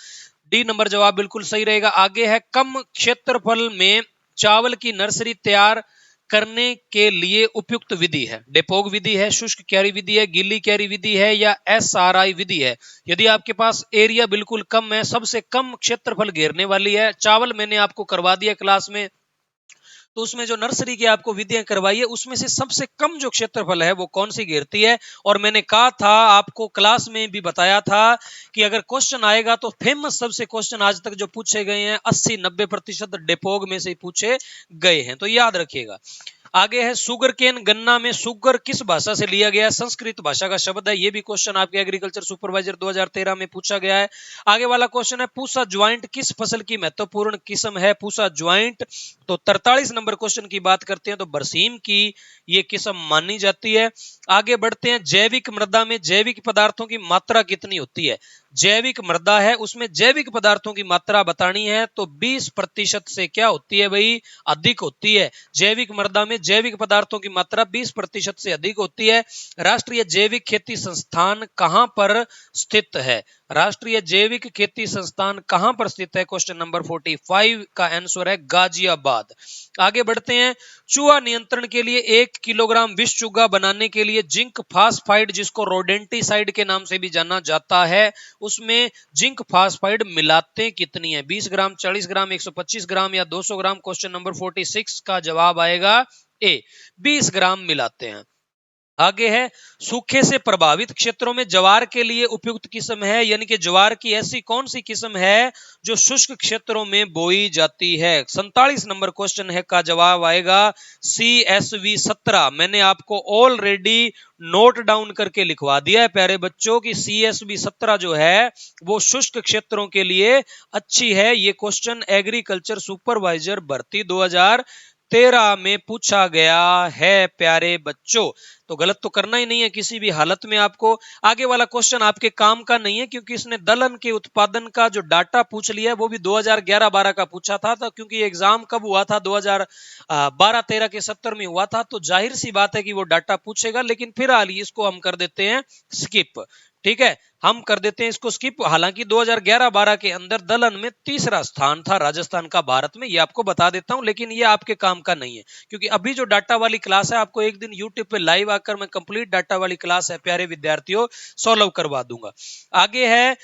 डी नंबर जवाब बिल्कुल सही रहेगा। आगे है, कम क्षेत्रफल में चावल की नर्सरी तैयार करने के लिए उपयुक्त विधि है? डेपोग विधि है, शुष्क क्यारी विधि है, गीली क्यारी विधि है या SRI विधि है? यदि आपके पास एरिया बिल्कुल कम है, सबसे कम क्षेत्रफल घेरने वाली है, चावल मैंने आपको करवा दिया क्लास में, तो उसमें जो नर्सरी की आपको विधियां करवाई है उसमें से सबसे कम जो क्षेत्रफल है वो कौन सी घेरती है? और मैंने कहा था आपको, क्लास में भी बताया था कि अगर क्वेश्चन आएगा तो फेमस सबसे क्वेश्चन आज तक जो पूछे गए हैं 80-90% डेपोग में से पूछे गए हैं, तो याद रखिएगा। आगे है, सुगर केन गन्ना में सुगर किस भाषा से लिया गया है? संस्कृत भाषा का शब्द है। ये भी क्वेश्चन आपके एग्रीकल्चर सुपरवाइजर 2013 में पूछा गया है। आगे वाला क्वेश्चन है, पूसा ज्वाइंट किस फसल की महत्वपूर्ण किस्म है? पूसा ज्वाइंट, तो 43 नंबर क्वेश्चन की बात करते हैं तो बरसीम की ये किस्म मानी जाती है। आगे बढ़ते हैं, जैविक मृदा में जैविक पदार्थों की मात्रा कितनी होती है? जैविक मृदा है उसमें जैविक पदार्थों की मात्रा बतानी है तो 20% से क्या होती है भाई? अधिक होती है। जैविक मृदा में जैविक पदार्थों की मात्रा 20% से अधिक होती है। राष्ट्रीय जैविक खेती संस्थान कहां पर स्थित है? राष्ट्रीय जैविक खेती संस्थान कहां पर स्थित है? क्वेश्चन नंबर 45 का आंसर है गाजियाबाद। आगे बढ़ते हैं, चूहा नियंत्रण के लिए 1 किलोग्राम विष चूहा बनाने के लिए जिंक फास्फाइड, जिसको रोडेंटिसाइड के नाम से भी जाना जाता है, उसमें जिंक फास्फाइड मिलाते कितनी है? 20 ग्राम, 40 ग्राम, 125 ग्राम या 200 ग्राम? क्वेश्चन नंबर 46 का जवाब आएगा ए, 20 ग्राम मिलाते हैं। आगे है, सूखे से प्रभावित क्षेत्रों में ज्वार के लिए उपयुक्त किस्म है, यानी कि ज्वार की ऐसी कौन सी किस्म है जो शुष्क क्षेत्रों में बोई जाती है? 47 नंबर क्वेश्चन है का जवाब आएगा CSV 17। मैंने आपको ऑलरेडी नोट डाउन करके लिखवा दिया है प्यारे बच्चों की CSV 17 जो है वो शुष्क क्षेत्रों के लिए अच्छी है। ये क्वेश्चन एग्रीकल्चर सुपरवाइजर भर्ती 2013 में पूछा गया है प्यारे बच्चों, तो गलत तो करना ही नहीं है किसी भी हालत में आपको। आगे वाला क्वेश्चन आपके काम का नहीं है क्योंकि इसने दलहन के उत्पादन का जो डाटा पूछ लिया है वो भी 2011-12 का पूछा था, तो क्योंकि एग्जाम कब हुआ था 2012-13 के 70 में हुआ था, तो जाहिर सी बात है कि वो डाटा पूछेगा, लेकिन फिलहाल इसको हम कर देते हैं स्किप। ठीक है, हम कर देते हैं इसको स्किप। हालांकि 2011-12 के अंदर दलहन में तीसरा स्थान था राजस्थान का भारत में, ये आपको बता देता हूं, लेकिन ये आपके काम का नहीं है क्योंकि अभी जो डाटा वाली क्लास है आपको एक दिन यूट्यूब पे लाइव आकर मैं कंप्लीट डाटा वाली क्लास है प्यारे विद्यार्थियों सॉल्व करवा दूंगा। आगे है,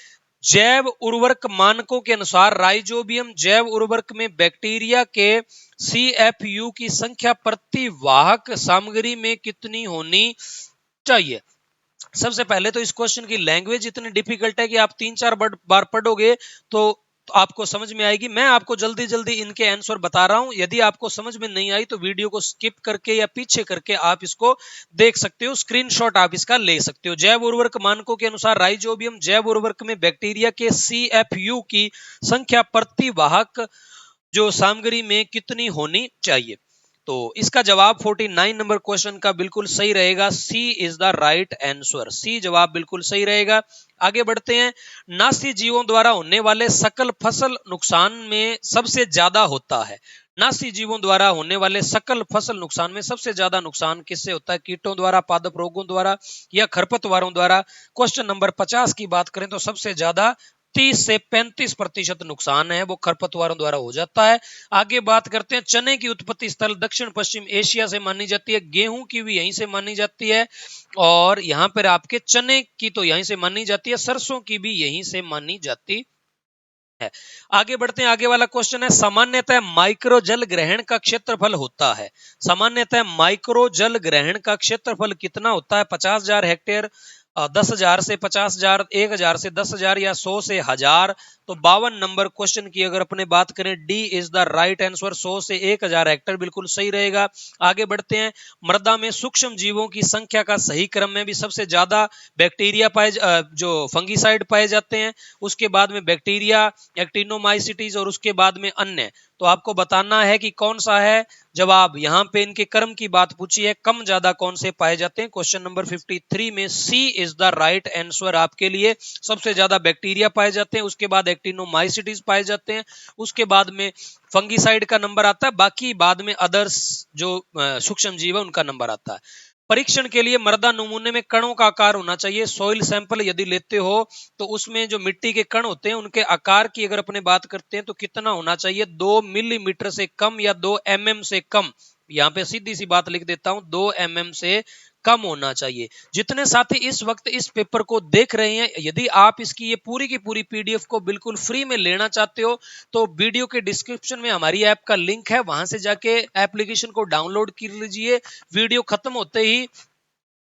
जैव उर्वरक मानकों के अनुसार राइजोबियम जैव उर्वरक में बैक्टीरिया के CFU की संख्या प्रति वाहक सामग्री में कितनी होनी चाहिए? सबसे पहले तो इस क्वेश्चन की लैंग्वेज इतनी डिफिकल्ट है कि आप 3-4 बार पढ़ोगे तो आपको समझ में आएगी। मैं आपको जल्दी जल्दी इनके आंसर बता रहा हूं, यदि आपको समझ में नहीं आई तो वीडियो को स्किप करके या पीछे करके आप इसको देख सकते हो, स्क्रीनशॉट आप इसका ले सकते हो। जैव उर्वरक मानकों के अनुसार राइजोबियम जैव उर्वरक में बैक्टीरिया के CFU की संख्या प्रति वाहक जो सामग्री में कितनी होनी चाहिए? तो इसका जवाब 49 नंबर क्वेश्चन का बिल्कुल सही रहेगा, सी इज द राइट आंसर। सी जवाब बिल्कुल सही रहेगा। आगे बढ़ते हैं, नासी जीवों द्वारा होने वाले सकल फसल नुकसान में सबसे ज्यादा होता है? नासी जीवों द्वारा होने वाले सकल फसल नुकसान में सबसे ज्यादा नुकसान किससे होता है? कीटों द्वारा, पादप रोगों द्वारा या खरपतवारों द्वारा? क्वेश्चन नंबर 50 की बात करें तो सबसे ज्यादा 30 से 35% नुकसान है वो खरपतवारों द्वारा हो जाता है। आगे बात करते हैं, चने की उत्पत्ति स्थल दक्षिण पश्चिम एशिया से मानी जाती है, गेहूं की भी यहीं से मानी जाती है, और यहां पर आपके चने की तो यहीं से मानी जाती है, सरसों की भी यहीं से मानी जाती है। आगे बढ़ते हैं, आगे वाला क्वेश्चन है, सामान्यतः माइक्रो जल ग्रहण का क्षेत्रफल होता है? सामान्यतः माइक्रो जल ग्रहण का क्षेत्रफल कितना होता है? 50,000 हेक्टेयर, 10,000 से 50,000, 1,000 से 10,000 या 100 से 1,000? तो 52 नंबर क्वेश्चन की अगर अपने बात करें, D is the right answer, 100 से 1,000 हेक्टेयर बिल्कुल सही रहेगा। आगे बढ़ते हैं, मृदा में सूक्ष्म जीवों की संख्या का सही क्रम में भी सबसे ज्यादा बैक्टीरिया जो फंगीसाइड पाए जाते हैं, उसके बाद में बैक्टीरिया, एक्टिनोमाइसिटीज और उसके बाद में अन्य। तो आपको बताना है कि कौन सा है जवाब यहाँ पे इनके कर्म की बात पूछी है, कम ज्यादा कौन से पाए जाते हैं। क्वेश्चन नंबर 53 में सी इज द राइट आंसर आपके लिए। सबसे ज्यादा बैक्टीरिया पाए जाते हैं, उसके बाद एक्टिनोमाइसिटीज पाए जाते हैं, उसके बाद में फंगीसाइड का नंबर आता है, बाकी बाद में अदर्स जो सूक्ष्म जीव है उनका नंबर आता है। परीक्षण के लिए मृदा नमूने में कणों का आकार होना चाहिए। सॉइल सैंपल यदि लेते हो तो उसमें जो मिट्टी के कण होते हैं उनके आकार की अगर अपने बात करते हैं तो कितना होना चाहिए, 2 मिलीमीटर से कम या 2 mm से कम। यहाँ पे सीधी सी बात लिख देता हूं, 2 mm से कम होना चाहिए। जितने साथी इस वक्त इस पेपर को देख रहे हैं, यदि आप इसकी ये पूरी की पूरी पीडीएफ को बिल्कुल फ्री में लेना चाहते हो तो वीडियो के डिस्क्रिप्शन में हमारी ऐप का लिंक है, वहां से जाके एप्लीकेशन को डाउनलोड कर लीजिए। वीडियो खत्म होते ही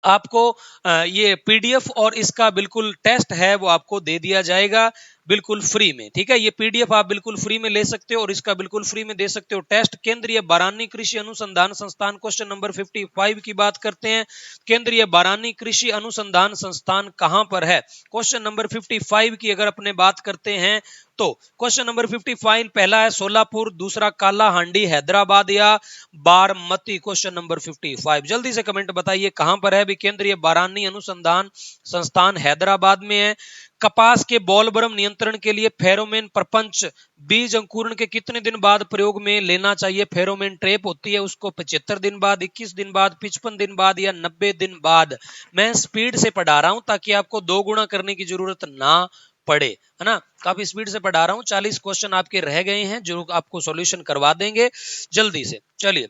आपको ये पीडीएफ और इसका बिल्कुल टेस्ट है वो आपको दे दिया जाएगा बिल्कुल फ्री में। ठीक है, ये पीडीएफ आप बिल्कुल फ्री में ले सकते हो और इसका बिल्कुल फ्री में दे सकते हो टेस्ट। केंद्रीय बारानी कृषि अनुसंधान संस्थान, क्वेश्चन नंबर 55 की बात करते हैं। केंद्रीय बारानी कृषि अनुसंधान संस्थान कहां पर है? क्वेश्चन नंबर 55 की अगर अपने बात करते हैं तो क्वेश्चन नंबर 55 पहला है सोलापुर, दूसरा कालाहांडी हैदराबाद या बारामती। क्वेश्चन नंबर 55 जल्दी से कमेंट बताइए कहां पर है। भी केंद्रीय बारानी अनुसंधान संस्थान हैदराबाद में है। कपास के बॉलवर्म नियंत्रण के लिए फेरोमेन प्रपंच बीज अंकुरण के कितने दिन बाद प्रयोग में लेना चाहिए? फेरोमेन ट्रैप होती है उसको 75 दिन बाद, 21 दिन बाद, 55 दिन बाद या 90 दिन बाद। मैं स्पीड से पढ़ा रहा हूं ताकि आपको 2 गुना करने की जरूरत ना पड़े, है ना। काफी स्पीड से पढ़ा रहा हूं, 40 क्वेश्चन आपके रह गए हैं जो आपको सॉल्यूशन करवा देंगे जल्दी से। चलिए,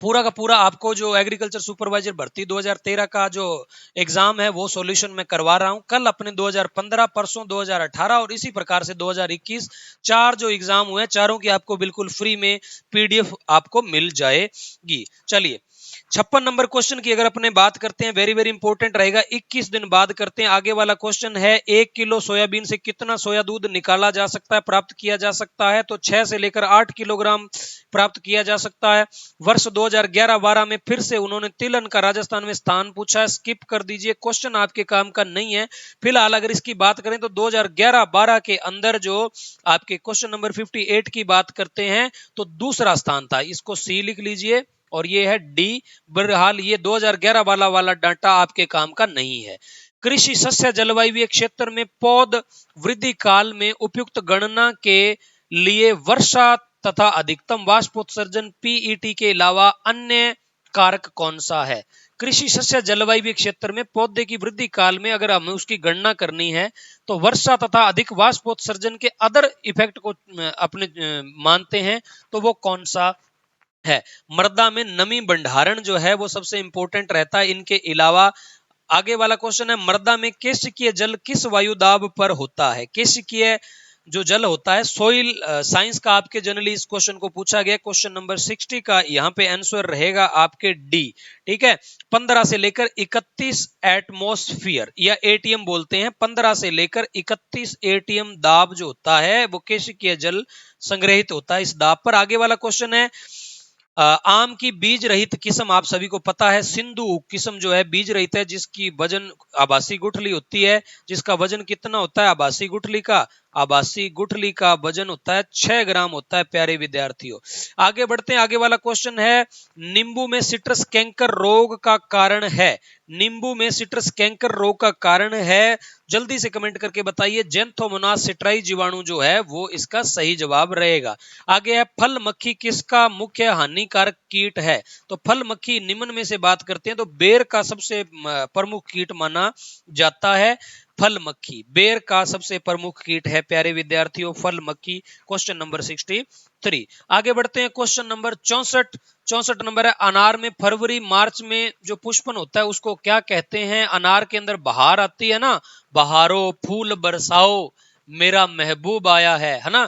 पूरा का पूरा आपको जो एग्रीकल्चर सुपरवाइजर भर्ती 2013 का जो एग्जाम है वो सॉल्यूशन मैं करवा रहा हूं। कल अपने 2015, परसों 2018 और इसी प्रकार से 2021 चार जो एग्जाम हुए चारों की आपको बिल्कुल फ्री में पीडीएफ आपको मिल जाएगी। चलिए, 56 नंबर क्वेश्चन की अगर अपने बात करते हैं, वेरी वेरी इंपॉर्टेंट रहेगा, 21 दिन बाद करते हैं। आगे वाला क्वेश्चन है 1 किलो सोयाबीन से कितना सोया दूध निकाला जा सकता है, प्राप्त किया जा सकता है? तो 6 से लेकर 8 किलोग्राम प्राप्त किया जा सकता है। वर्ष 2011-12 में फिर से उन्होंने तिलहन का राजस्थान में स्थान पूछा है, स्किप कर दीजिए, क्वेश्चन आपके काम का नहीं है। फिलहाल अगर इसकी बात करें तो 2011-12 के अंदर जो आपके क्वेश्चन नंबर 58 की बात करते हैं तो दूसरा स्थान था, इसको सी लिख लीजिए और ये है डी। बहरहाल ये 2011 वाला डाटा आपके काम का नहीं है। कृषि सस्य जलवायु क्षेत्र में पौध वृद्धि काल में उपयुक्त गणना के लिए वर्षा तथा अधिकतम वाष्पोत्सर्जन पीईटी के अलावा अन्य कारक कौन सा है? कृषि सस्य जलवायु क्षेत्र में पौधे की वृद्धि काल में अगर हमें उसकी गणना करनी है तो वर्षा तथा अधिक वाष्पोत्सर्जन के अदर इफेक्ट को अपने मानते हैं तो वो कौन सा है? मृदा में नमी भंडारण जो है वो सबसे इंपॉर्टेंट रहता है। इनके अलावा आगे वाला क्वेश्चन है, मृदा में केशिकीय जल किस वायु दाब पर होता है? केशिकीय जो जल होता है, सॉइल साइंस का आपके जनरली इस क्वेश्चन को पूछा गया। क्वेश्चन नंबर 60 का यहाँ पे आंसर रहेगा आपके डी। ठीक है, 15 से लेकर 31 एटमॉस्फेयर या एटीएम बोलते हैं, 15 से लेकर 31 एटीएम दाब जो होता है वो केशिकीय जल संग्रहित होता है इस दाब पर। आगे वाला क्वेश्चन है, आम की बीज रहित किस्म आप सभी को पता है, सिंधु किस्म जो है बीज रहित है, जिसकी वजन आभासी गुठली होती है। जिसका वजन कितना होता है आभासी गुठली का? आभासी गुठली का वजन होता है 6 ग्राम होता है प्यारे विद्यार्थियों। आगे बढ़ते हैं, आगे वाला क्वेश्चन है, नींबू में सिट्रस कैंकर रोग का कारण है? नींबू में सिट्रस कैंकर रोग का कारण है, जल्दी से कमेंट करके बताइए। जेंथोमोनास सिट्राई जीवाणु जो है वो इसका सही जवाब रहेगा। आगे है, फल मक्खी किसका मुख्य हानिकारक कीट है? तो फल मक्खी निम्न में से बात करते हैं तो बेर का सबसे प्रमुख कीट माना जाता है। फल मक्खी बेर का सबसे प्रमुख कीट है प्यारे विद्यार्थियों, फल मक्खी। Question number 63। आगे बढ़ते हैं, क्वेश्चन नंबर 64 नंबर है, अनार में फरवरी मार्च में जो पुष्पन होता है उसको क्या कहते हैं? अनार के अंदर बहार आती है ना, बहारो फूल बरसाओ मेरा महबूब आया है ना।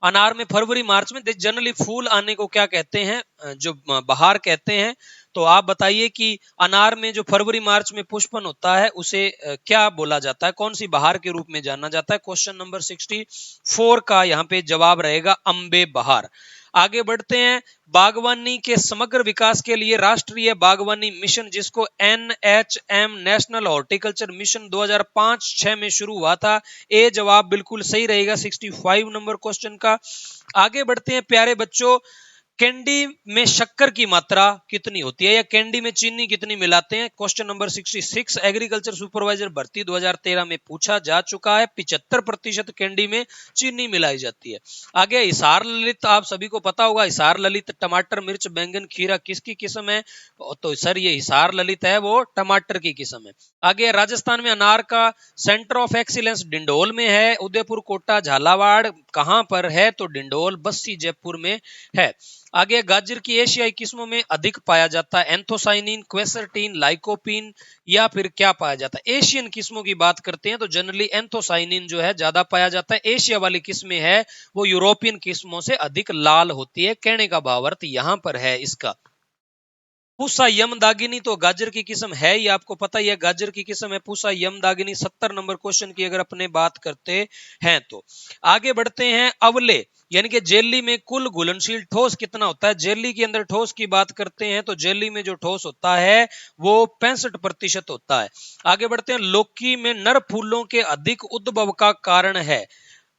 अनार में फरवरी मार्च में जनरली फूल आने को क्या कहते हैं? जो बहार कहते हैं। तो आप बताइए कि अनार में जो फरवरी मार्च में पुष्पन होता है उसे क्या बोला जाता है, कौन सी बहार के रूप में जाना जाता है? क्वेश्चन नंबर 64 का यहाँ पे जवाब रहेगा अम्बे बहार। आगे बढ़ते हैं, बागवानी के समग्र विकास के लिए राष्ट्रीय बागवानी मिशन, जिसको NHM नेशनल हॉर्टिकल्चर मिशन 2005-6 में शुरू हुआ था। ए जवाब बिल्कुल सही रहेगा 65 नंबर क्वेश्चन का। आगे बढ़ते हैं प्यारे बच्चों, कैंडी में शक्कर की मात्रा कितनी होती है या कैंडी में चीनी कितनी मिलाते हैं? क्वेश्चन नंबर 66 एग्रीकल्चर सुपरवाइजर भर्ती 2013 में पूछा जा चुका है। 75% कैंडी में चीनी मिलाई जाती है। आगे हिसार ललित, आप सभी को पता होगा हिसार ललित टमाटर मिर्च बैंगन खीरा किसकी किस्म है? तो सर ये हिसार ललित है, वो टमाटर की किस्म है। आगे राजस्थान में अनार का सेंटर ऑफ एक्सीलेंस डिंडोल में है। उदयपुर कोटा झालावाड़ कहां पर है? तो डिंडोल बस्सी जयपुर में है। आगे गाजर की एशियाई किस्मों में अधिक पाया जाता है एंथोसाइनिन, क्वेसरटीन, लाइकोपीन या फिर क्या पाया जाता है? एशियन किस्मों की बात करते हैं तो जनरली एंथोसाइनिन जो है ज्यादा पाया जाता है। एशिया वाली किस्में है वो यूरोपियन किस्मों से अधिक लाल होती है। कहने का भावार्थ यहां पर है इसका। पूसा यमदागिनी तो गाजर की किस्म है, ये आपको पता ही है, गाजर की किस्म है पूसा यमदागिनी। 70 नंबर क्वेश्चन की अगर अपने बात करते हैं तो आगे बढ़ते हैं। अवले यानी कि जेली में कुल घुलनशील ठोस कितना होता है? जेली के अंदर ठोस की बात करते हैं तो जेली में जो ठोस होता है वो 65% होता है। आगे बढ़ते हैं। लौकी में नर फूलों के अधिक उद्भव का कारण है।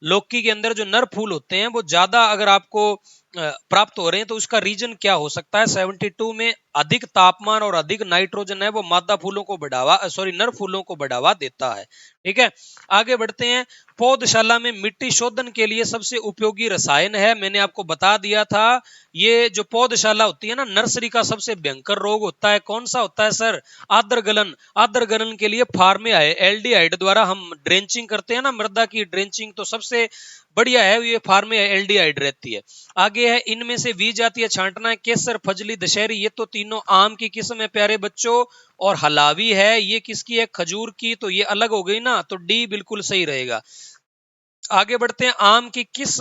लौकी के अंदर जो नर फूल होते हैं वो ज्यादा अगर आपको प्राप्त हो रहे हैं तो उसका रीजन क्या हो सकता है? 72 में अधिक तापमान और अधिक नाइट्रोजन है वो मादा फूलों को बढ़ावा नर फूलों को बढ़ावा देता है। ठीक है, आगे बढ़ते हैं। पौधशाला में मिट्टी शोधन के लिए सबसे उपयोगी रसायन है, मैंने आपको बता दिया था। ये जो पौधशाला होती है ना, नर्सरी का सबसे भयंकर रोग होता है, कौन सा होता है सर? आर्द्र गलन। आर्द्र गलन के लिए फार्मेल्डिहाइड द्वारा हम ड्रेंचिंग करते हैं ना, मृदा की ड्रेंचिंग, तो सबसे बढ़िया है ये फार्मेल्डिहाइड रहती है। आगे है इनमें से वी जातीय छांटना है। केसर, फजली, दशहरी, ये तो तीनों आम की किस्म है प्यारे बच्चों। और हलावी है, ये किसकी है? खजूर की, तो ये अलग हो गई ना, तो डी बिल्कुल सही रहेगा। आगे बढ़ते हैं। आम की किस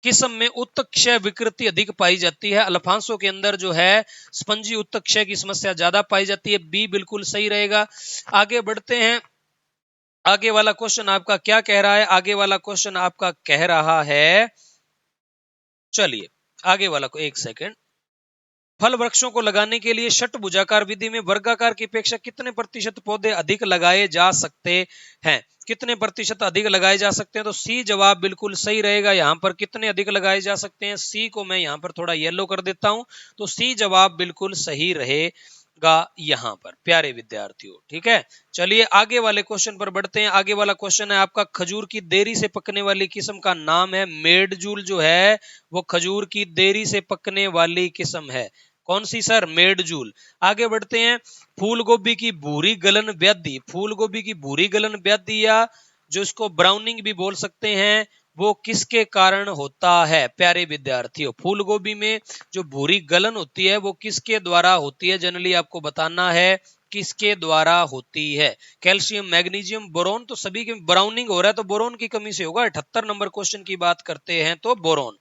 किस्म में उत्तक्षय विकृति अधिक पाई जाती है? अल्फांसो के अंदर जो है स्पंजी उत्तक्षय की समस्या ज्यादा पाई जाती है, बी बिल्कुल सही रहेगा। आगे बढ़ते हैं। आगे वाला क्वेश्चन आपका क्या कह रहा है? आगे वाला क्वेश्चन आपका कह रहा है, चलिए आगे वाला को एक सेकंड। फल वृक्षों को लगाने के लिए षटभुजाकार विधि में वर्गाकार की अपेक्षा कितने प्रतिशत पौधे अधिक लगाए जा सकते हैं? कितने प्रतिशत अधिक लगाए जा सकते हैं? तो सी जवाब बिल्कुल सही रहेगा। यहां पर कितने अधिक लगाए जा सकते हैं? सी को मैं यहां पर थोड़ा येलो कर देता हूं, तो सी जवाब बिल्कुल सही रहेगा यहां पर प्यारे विद्यार्थियों। ठीक है, चलिए आगे वाले क्वेश्चन पर बढ़ते हैं। आगे वाला क्वेश्चन है आपका, खजूर की देरी से पकने वाली किस्म का नाम है? मेडजूल जो है वो खजूर की देरी से पकने वाली किस्म है। कौन सी सर? मेडजूल। आगे बढ़ते हैं। फूल गोभी की भूरी गलन व्याधि, फूल गोभी की भूरी गलन व्याधि या जो इसको ब्राउनिंग भी बोल सकते हैं, वो किसके कारण होता है प्यारे विद्यार्थियों? फूल गोभी में जो भूरी गलन होती है वो किसके द्वारा होती है? जनरली आपको बताना है किसके द्वारा होती है। कैल्शियम, मैग्नीशियम, बोरोन, तो सभी के ब्राउनिंग हो रहा है तो बोरोन की कमी से होगा। 78 नंबर क्वेश्चन की बात करते हैं तो बोरोन।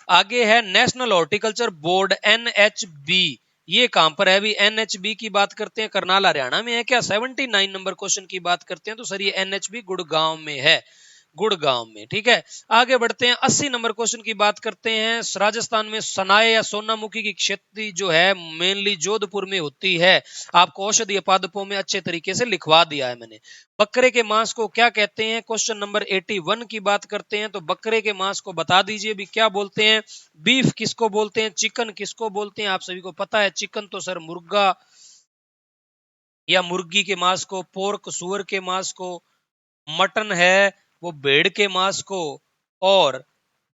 आगे है नेशनल हॉर्टिकल्चर बोर्ड एनएचबी, ये कहां पर है? अभी एनएचबी की बात करते हैं, करनाल हरियाणा में है क्या? 79 नंबर क्वेश्चन की बात करते हैं तो सर ये एनएचबी गुड़गांव में है, गुड़गांव में। ठीक है, आगे बढ़ते हैं। 80 नंबर क्वेश्चन की बात करते हैं। राजस्थान में सनाए या सोनामुखी की खेती जो है मेनली जोधपुर में होती है। आपको औषधीय पादपों में अच्छे तरीके से लिखवा दिया है मैंने। बकरे के मांस को क्या कहते हैं? क्वेश्चन नंबर 81 की बात करते हैं तो बकरे के मांस को बता दीजिए भी क्या बोलते हैं? बीफ किसको बोलते हैं? चिकन किसको बोलते हैं? आप सभी को पता है चिकन तो सर मुर्गा या मुर्गी के मांस को, पोर्क सुअर के मांस को, मटन है वो भेड़ के मांस को, और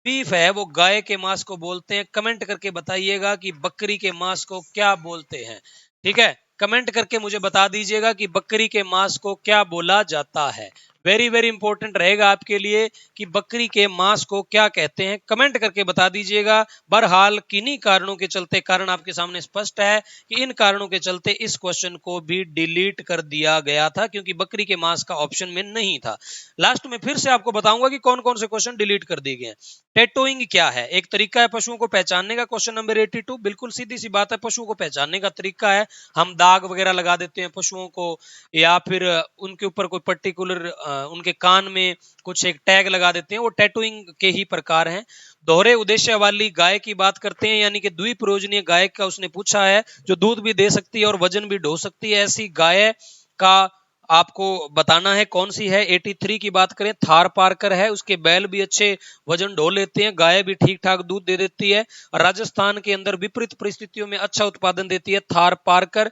बीफ है वो गाय के मांस को बोलते हैं। कमेंट करके बताइएगा कि बकरी के मांस को क्या बोलते हैं। ठीक है, कमेंट करके मुझे बता दीजिएगा कि बकरी के मांस को क्या बोला जाता है। वेरी वेरी इंपॉर्टेंट रहेगा आपके लिए कि बकरी के मांस को क्या कहते हैं, कमेंट करके बता दीजिएगा। बहरहाल किन्हीं कारणों के चलते, कारण आपके सामने स्पष्ट है कि इन कारणों के चलते इस क्वेश्चन को भी डिलीट कर दिया गया था, क्योंकि बकरी के मांस का ऑप्शन में नहीं था। लास्ट में फिर से आपको बताऊंगा कि कौन कौन से क्वेश्चन डिलीट कर दिए गए हैं। टैटूइंग क्या है? एक तरीका है पशुओं को पहचानने का। क्वेश्चन नंबर 82 बिल्कुल सीधी सी बात है, पशुओं को पहचानने का तरीका है, हम दाग वगैरह लगा देते हैं पशुओं को, या फिर उनके ऊपर कोई पर्टिकुलर उनके कान में कुछ एक टैग लगा देते हैं, वो टैटूइंग के ही प्रकार हैं। दोहरे उद्देश्य वाली गाय की बात करते हैं, यानी कि द्विप्रयोजनीय गाय का उसने पूछा है, जो दूध भी दे सकती है और वजन भी ढो सकती है, ऐसी गाय का आपको बताना है कौन सी है। 83 की बात करें थार पार्कर है, उसके बैल भी अच्छे वजन ढो लेते हैं, गाय भी ठीक ठाक दूध दे देती है, राजस्थान के अंदर विपरीत परिस्थितियों में अच्छा उत्पादन देती है थार पार्कर।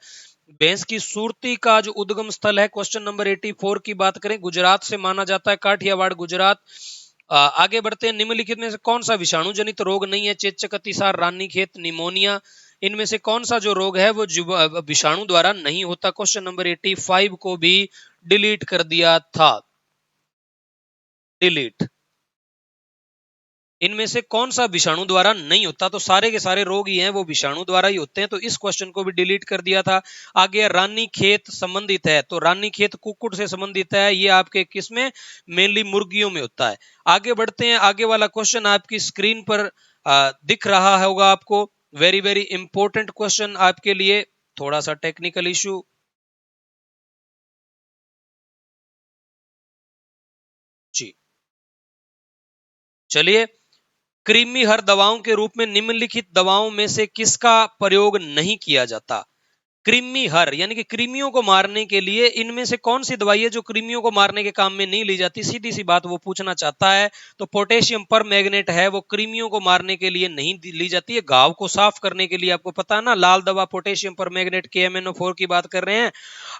भैंस की सुरती का जो उद्गम स्थल है, क्वेश्चन नंबर 84 की बात करें, गुजरात से माना जाता है, काठियावाड़ गुजरात। आगे बढ़ते हैं, निम्नलिखित में से कौन सा विषाणु जनित रोग नहीं है? चेचक, अतिसार, रानीखेत, निमोनिया, इनमें से कौन सा जो रोग है वो विषाणु द्वारा नहीं होता? क्वेश्चन नंबर 85 को भी डिलीट कर दिया था, डिलीट। इनमें से कौन सा विषाणु द्वारा नहीं होता? तो सारे के सारे रोग ही हैं वो विषाणु द्वारा ही होते हैं, तो इस क्वेश्चन को भी डिलीट कर दिया था। आगे रानीखेत संबंधित है, तो रानीखेत कुक्कुट से संबंधित है, ये आपके किसमें? मेनली मुर्गियों में होता है। आगे बढ़ते हैं, आगे वाला क्वेश्चन आपकी स्क्रीन पर दिख रहा होगा आपको, वेरी वेरी इंपॉर्टेंट क्वेश्चन आपके लिए। थोड़ा सा टेक्निकल इशू, जी चलिए। कृमि हर दवाओं के रूप में निम्नलिखित दवाओं में से किसका प्रयोग नहीं किया जाता? कृमि हर यानी कि कृमियों को मारने के लिए इनमें से कौन सी दवाई है जो कृमियों को मारने के काम में नहीं ली जाती? सीधी सी बात वो पूछना चाहता है। तो पोटेशियम पर मैग्नेट है, वो कृमियों को मारने के लिए नहीं ली जाती है, घाव को साफ करने के लिए। आपको पता है ना, लाल दवा पोटेशियम पर मैग्नेट KMNO4 की बात कर रहे हैं।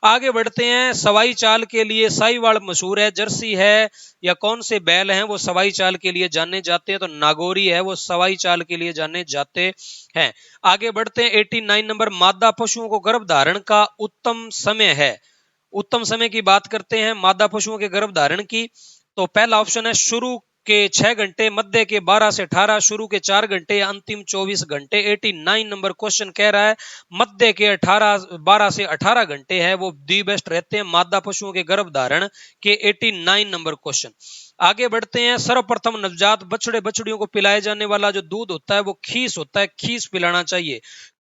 आगे बढ़ते हैं, सवाई चाल के लिए साहिवाल मशहूर है, जर्सी है, या कौन से बैल हैं वो सवाई चाल के लिए जाने जाते हैं? तो नागौरी है, वो सवाई चाल के लिए जाने जाते हैं। आगे बढ़ते हैं, 89 नंबर, मादा पशुओं को गर्भ धारण का उत्तम समय है। उत्तम समय की बात करते हैं मादा पशुओं के गर्भ धारण की, तो पहला ऑप्शन है शुरू के 6 घंटे, मध्य के 12 से 18, शुरू के 4 घंटे या अंतिम 24 घंटे। 89 नंबर क्वेश्चन कह रहा है मध्य के 12 से 18 घंटे है वो दी बेस्ट रहते हैं मादा पशुओं के गर्भ धारण के। 89 नंबर क्वेश्चन। आगे बढ़ते हैं, सर्वप्रथम नवजात बछड़े बछड़ियों को पिलाए जाने वाला जो दूध होता है वो खीस होता है, खीस पिलाना चाहिए।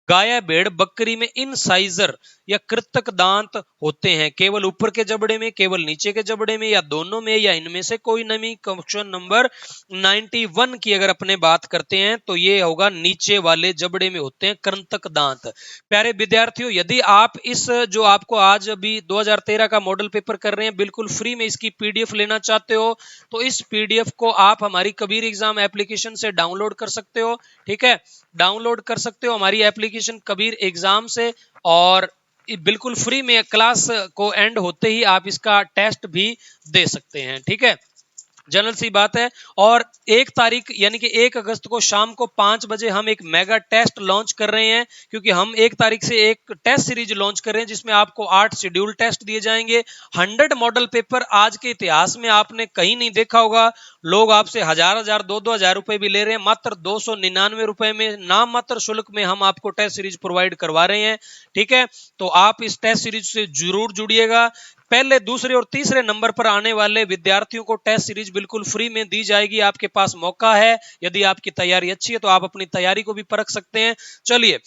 गाय, भेड़, बकरी में इनसाइजर या कृतक दांत होते हैं, केवल ऊपर के जबड़े में, केवल नीचे के जबड़े में, या दोनों में, या इनमें से कोई नहीं? क्वेश्चन नंबर 91 की अगर अपने बात करते हैं तो ये होगा नीचे वाले जबड़े में होते हैं कृतक दांत। प्यारे विद्यार्थियों, यदि आप इस जो आपको आज अभी 2013 का मॉडल पेपर कर रहे हैं बिल्कुल फ्री में इसकी PDF लेना चाहते हो तो इस PDF को आप हमारी कबीर एग्जाम एप्लीकेशन से डाउनलोड कर सकते हो। ठीक है, डाउनलोड कर सकते हो हमारी एप्लीकेशन कबीर एग्जाम से, और बिल्कुल फ्री में क्लास को एंड होते ही आप इसका टेस्ट भी दे सकते हैं। ठीक है, जनरल सी बात है। और 1 तारीख यानी कि 1 अगस्त को शाम को 5 बजे हम एक मेगा टेस्ट लॉन्च कर रहे हैं, क्योंकि हम 1 तारीख से एक टेस्ट सीरीज लॉन्च कर रहे हैं जिसमें आपको 8 शेड्यूल टेस्ट दिए जाएंगे। 100 मॉडल पेपर आज के इतिहास में आपने कहीं नहीं देखा होगा। लोग आपसे 1000 2-2 हजार रुपए भी ले रहे हैं, मात्र 299 रुपए में नाम मात्र शुल्क में हम आपको टेस्ट सीरीज प्रोवाइड करवा रहे हैं। ठीक है, तो आप इस टेस्ट सीरीज से जरूर जुड़िएगा। पहले, दूसरे और तीसरे नंबर पर आने वाले विद्यार्थियों को टेस्ट सीरीज बिल्कुल फ्री में दी जाएगी। आपके पास मौका है, यदि आपकी तैयारी अच्छी है तो आप अपनी तैयारी को भी परख सकते हैं। चलिए,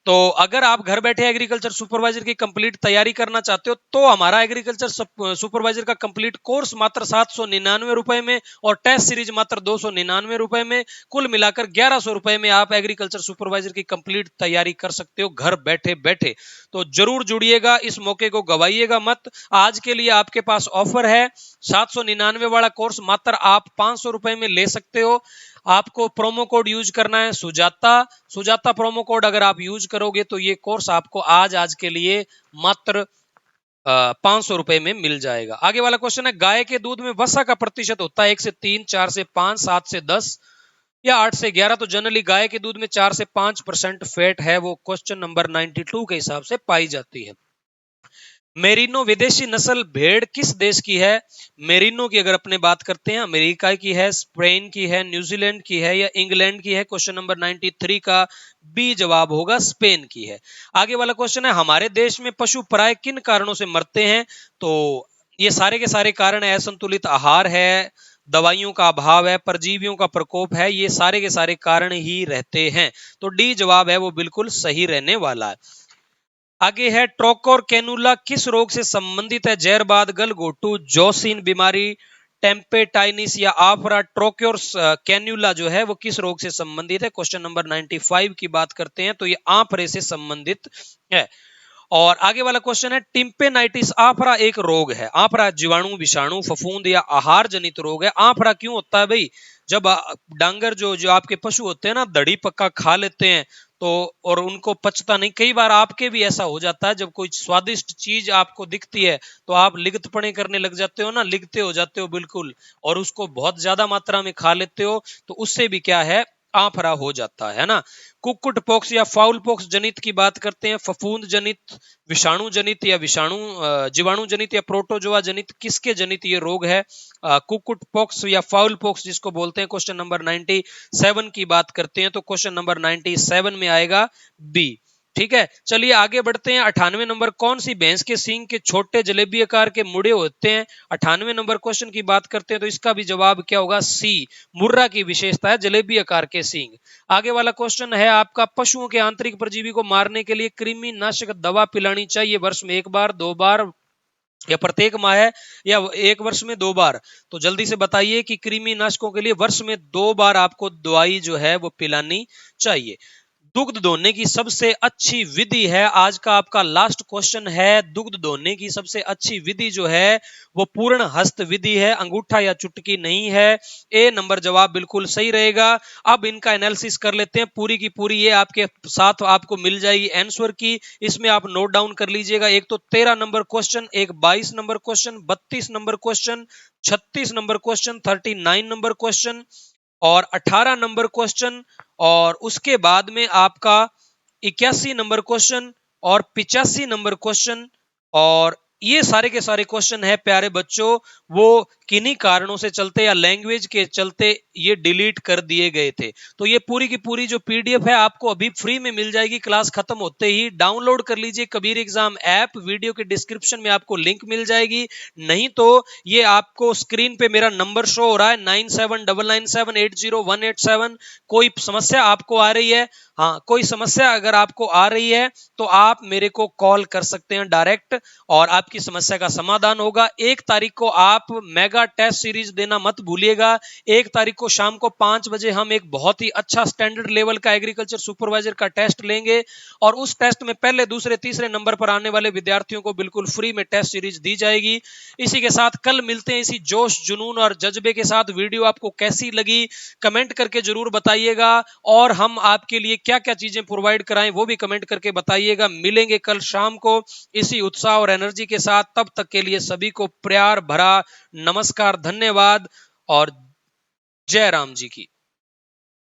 तो अगर आप घर बैठे एग्रीकल्चर सुपरवाइजर की कंप्लीट तैयारी करना चाहते हो तो हमारा एग्रीकल्चर सुपरवाइजर का कंप्लीट कोर्स मात्र 799 रुपए में और टेस्ट सीरीज मात्र 299 रुपए में, कुल मिलाकर 1100 रुपए में आप एग्रीकल्चर सुपरवाइजर की कंप्लीट तैयारी कर सकते हो घर बैठे बैठे। तो जरूर जुड़िएगा, इस मौके को गवाइएगा मत। आज के लिए आपके पास ऑफर है, 799 वाला कोर्स मात्र आप 500 रुपए में ले सकते हो। आपको प्रोमो कोड यूज करना है सुजाता। सुजाता प्रोमो कोड अगर आप यूज करोगे तो ये कोर्स आपको आज के लिए मात्र 500 रुपए में मिल जाएगा। आगे वाला क्वेश्चन है, गाय के दूध में वसा का प्रतिशत होता है 1 से 3, 4 से 5, 7 से 10 या 8 से 11? तो जनरली गाय के दूध में 4 से 5% फैट है, वो क्वेश्चन नंबर 92 के हिसाब से पाई जाती है। मेरिनो विदेशी नस्ल भेड़ किस देश की है? मेरिनो की अगर अपने बात करते हैं, अमेरिका की है, स्पेन की है, न्यूजीलैंड की है, या इंग्लैंड की है? क्वेश्चन नंबर 93 का बी जवाब होगा, स्पेन की है। आगे वाला क्वेश्चन है, हमारे देश में पशु प्राय किन कारणों से मरते हैं? तो ये सारे के सारे कारण है, असंतुलित आहार है, दवाइयों का अभाव है, परजीवियों का प्रकोप है, ये सारे के सारे कारण ही रहते हैं। तो डी जवाब है वो बिल्कुल सही रहने वाला है। आगे है, ट्रोकोर कैनुला किस रोग से संबंधित है? जहरबाद, गलघोटू, जोसिन बीमारी, टेम्पेटाइनिस या आफरा? ट्रोकोर कैनुला जो है वो किस रोग से संबंधित है? क्वेश्चन नंबर 95 की बात करते हैं तो ये आफरे से संबंधित है। और आगे वाला क्वेश्चन है टिम्पेनाइटिस आफरा एक रोग है। आफरा जीवाणु, विषाणु, फफूंद या आहार जनित रोग है। आफरा क्यों होता है भाई? जब डांगर जो जो आपके पशु होते हैं ना, दड़ी पक्का खा लेते हैं तो, और उनको पचता नहीं। कई बार आपके भी ऐसा हो जाता है, जब कोई स्वादिष्ट चीज आपको दिखती है तो आप लिगतपने करने लग जाते हो ना, लिगते हो जाते हो बिल्कुल, और उसको बहुत ज्यादा मात्रा में खा लेते हो, तो उससे भी क्या है, आफरा हो जाता है ना। कुक्कुट पॉक्स या फाउल पॉक्स जनित की बात करते हैं। फफूंद जनित, विषाणु जनित या जीवाणु जनित या प्रोटोजोआ जनित, किसके जनित ये रोग है? कुक्कुट पॉक्स या फाउल पॉक्स जिसको बोलते हैं। क्वेश्चन नंबर 97 की बात करते हैं तो क्वेश्चन नंबर 97 में आएगा बी। ठीक है, चलिए आगे बढ़ते हैं। 98 नंबर, कौन सी भैंस के सींग के छोटे जलेबी आकार के मुड़े होते हैं? 98 नंबर क्वेश्चन की बात करते हैं तो इसका भी जवाब क्या होगा? सी, मुर्रा की विशेषता है जलेबी आकार के सींग। आगे वाला क्वेश्चन है आपका, पशुओं के आंतरिक परजीवी को मारने के लिए कृमि नाशक दवा पिलानी चाहिए वर्ष में 1 बार, 2 बार या प्रत्येक माह है, या 1 वर्ष में 2 बार? तो जल्दी से बताइए कि कृमि नाशकों के लिए वर्ष में 2 बार आपको दवाई जो है वो पिलानी चाहिए। दुग्ध दोहने की सबसे अच्छी विधि है, आज का आपका लास्ट क्वेश्चन है, दुग्ध दोहने की सबसे अच्छी विधि जो है वो पूर्ण हस्त विधि है, अंगूठा या चुटकी नहीं है। ए नंबर जवाब बिल्कुल सही रहेगा। अब इनका एनालिसिस कर लेते हैं, पूरी की पूरी ये आपके साथ आपको मिल जाएगी आंसर की, इसमें आप नोट डाउन कर लीजिएगा। एक तो 13 नंबर क्वेश्चन, एक 22 number question, 32 number question, 36 number question, 39 number question और 18 नंबर क्वेश्चन, और उसके बाद में आपका 81 नंबर क्वेश्चन और 85 नंबर क्वेश्चन। और ये सारे के सारे क्वेश्चन है प्यारे बच्चों, वो किन्हीं कारणों से चलते या लैंग्वेज के चलते ये डिलीट कर दिए गए थे। तो ये पूरी की पूरी जो पीडीएफ है आपको अभी फ्री में मिल जाएगी, क्लास खत्म होते ही डाउनलोड कर लीजिए कबीर एग्जाम ऐप, वीडियो के डिस्क्रिप्शन में आपको लिंक मिल जाएगी। नहीं तो ये आपको स्क्रीन पे मेरा नंबर शो हो रहा है 9799780187। कोई समस्या आपको आ रही है, हाँ कोई समस्या अगर आपको आ रही है तो आप मेरे को कॉल कर सकते हैं डायरेक्ट, और आपकी समस्या का समाधान होगा। 1 तारीख को आप मेगा टेस्ट सीरीज देना मत भूलिएगा। 1 तारीख को शाम को 5 बजे हम एक बहुत ही अच्छा स्टैंडर्ड लेवल का एग्रीकल्चर सुपरवाइजर का टेस्ट लेंगे, और उस टेस्ट में पहले, दूसरे, तीसरे नंबर पर आने वाले विद्यार्थियों को बिल्कुल फ्री में टेस्ट सीरीज दी जाएगी। इसी के साथ कल मिलते हैं इसी जोश, जुनून और जज्बे के साथ। वीडियो आपको कैसी लगी कमेंट करके जरूर बताइएगा, और हम आपके लिए क्या क्या चीजें प्रोवाइड कराएं वो भी कमेंट करके बताइएगा। मिलेंगे कल शाम को इसी उत्साह और एनर्जी के साथ, तब तक के लिए सभी को प्यार भरा नमस्कार, धन्यवाद और जय राम जी की।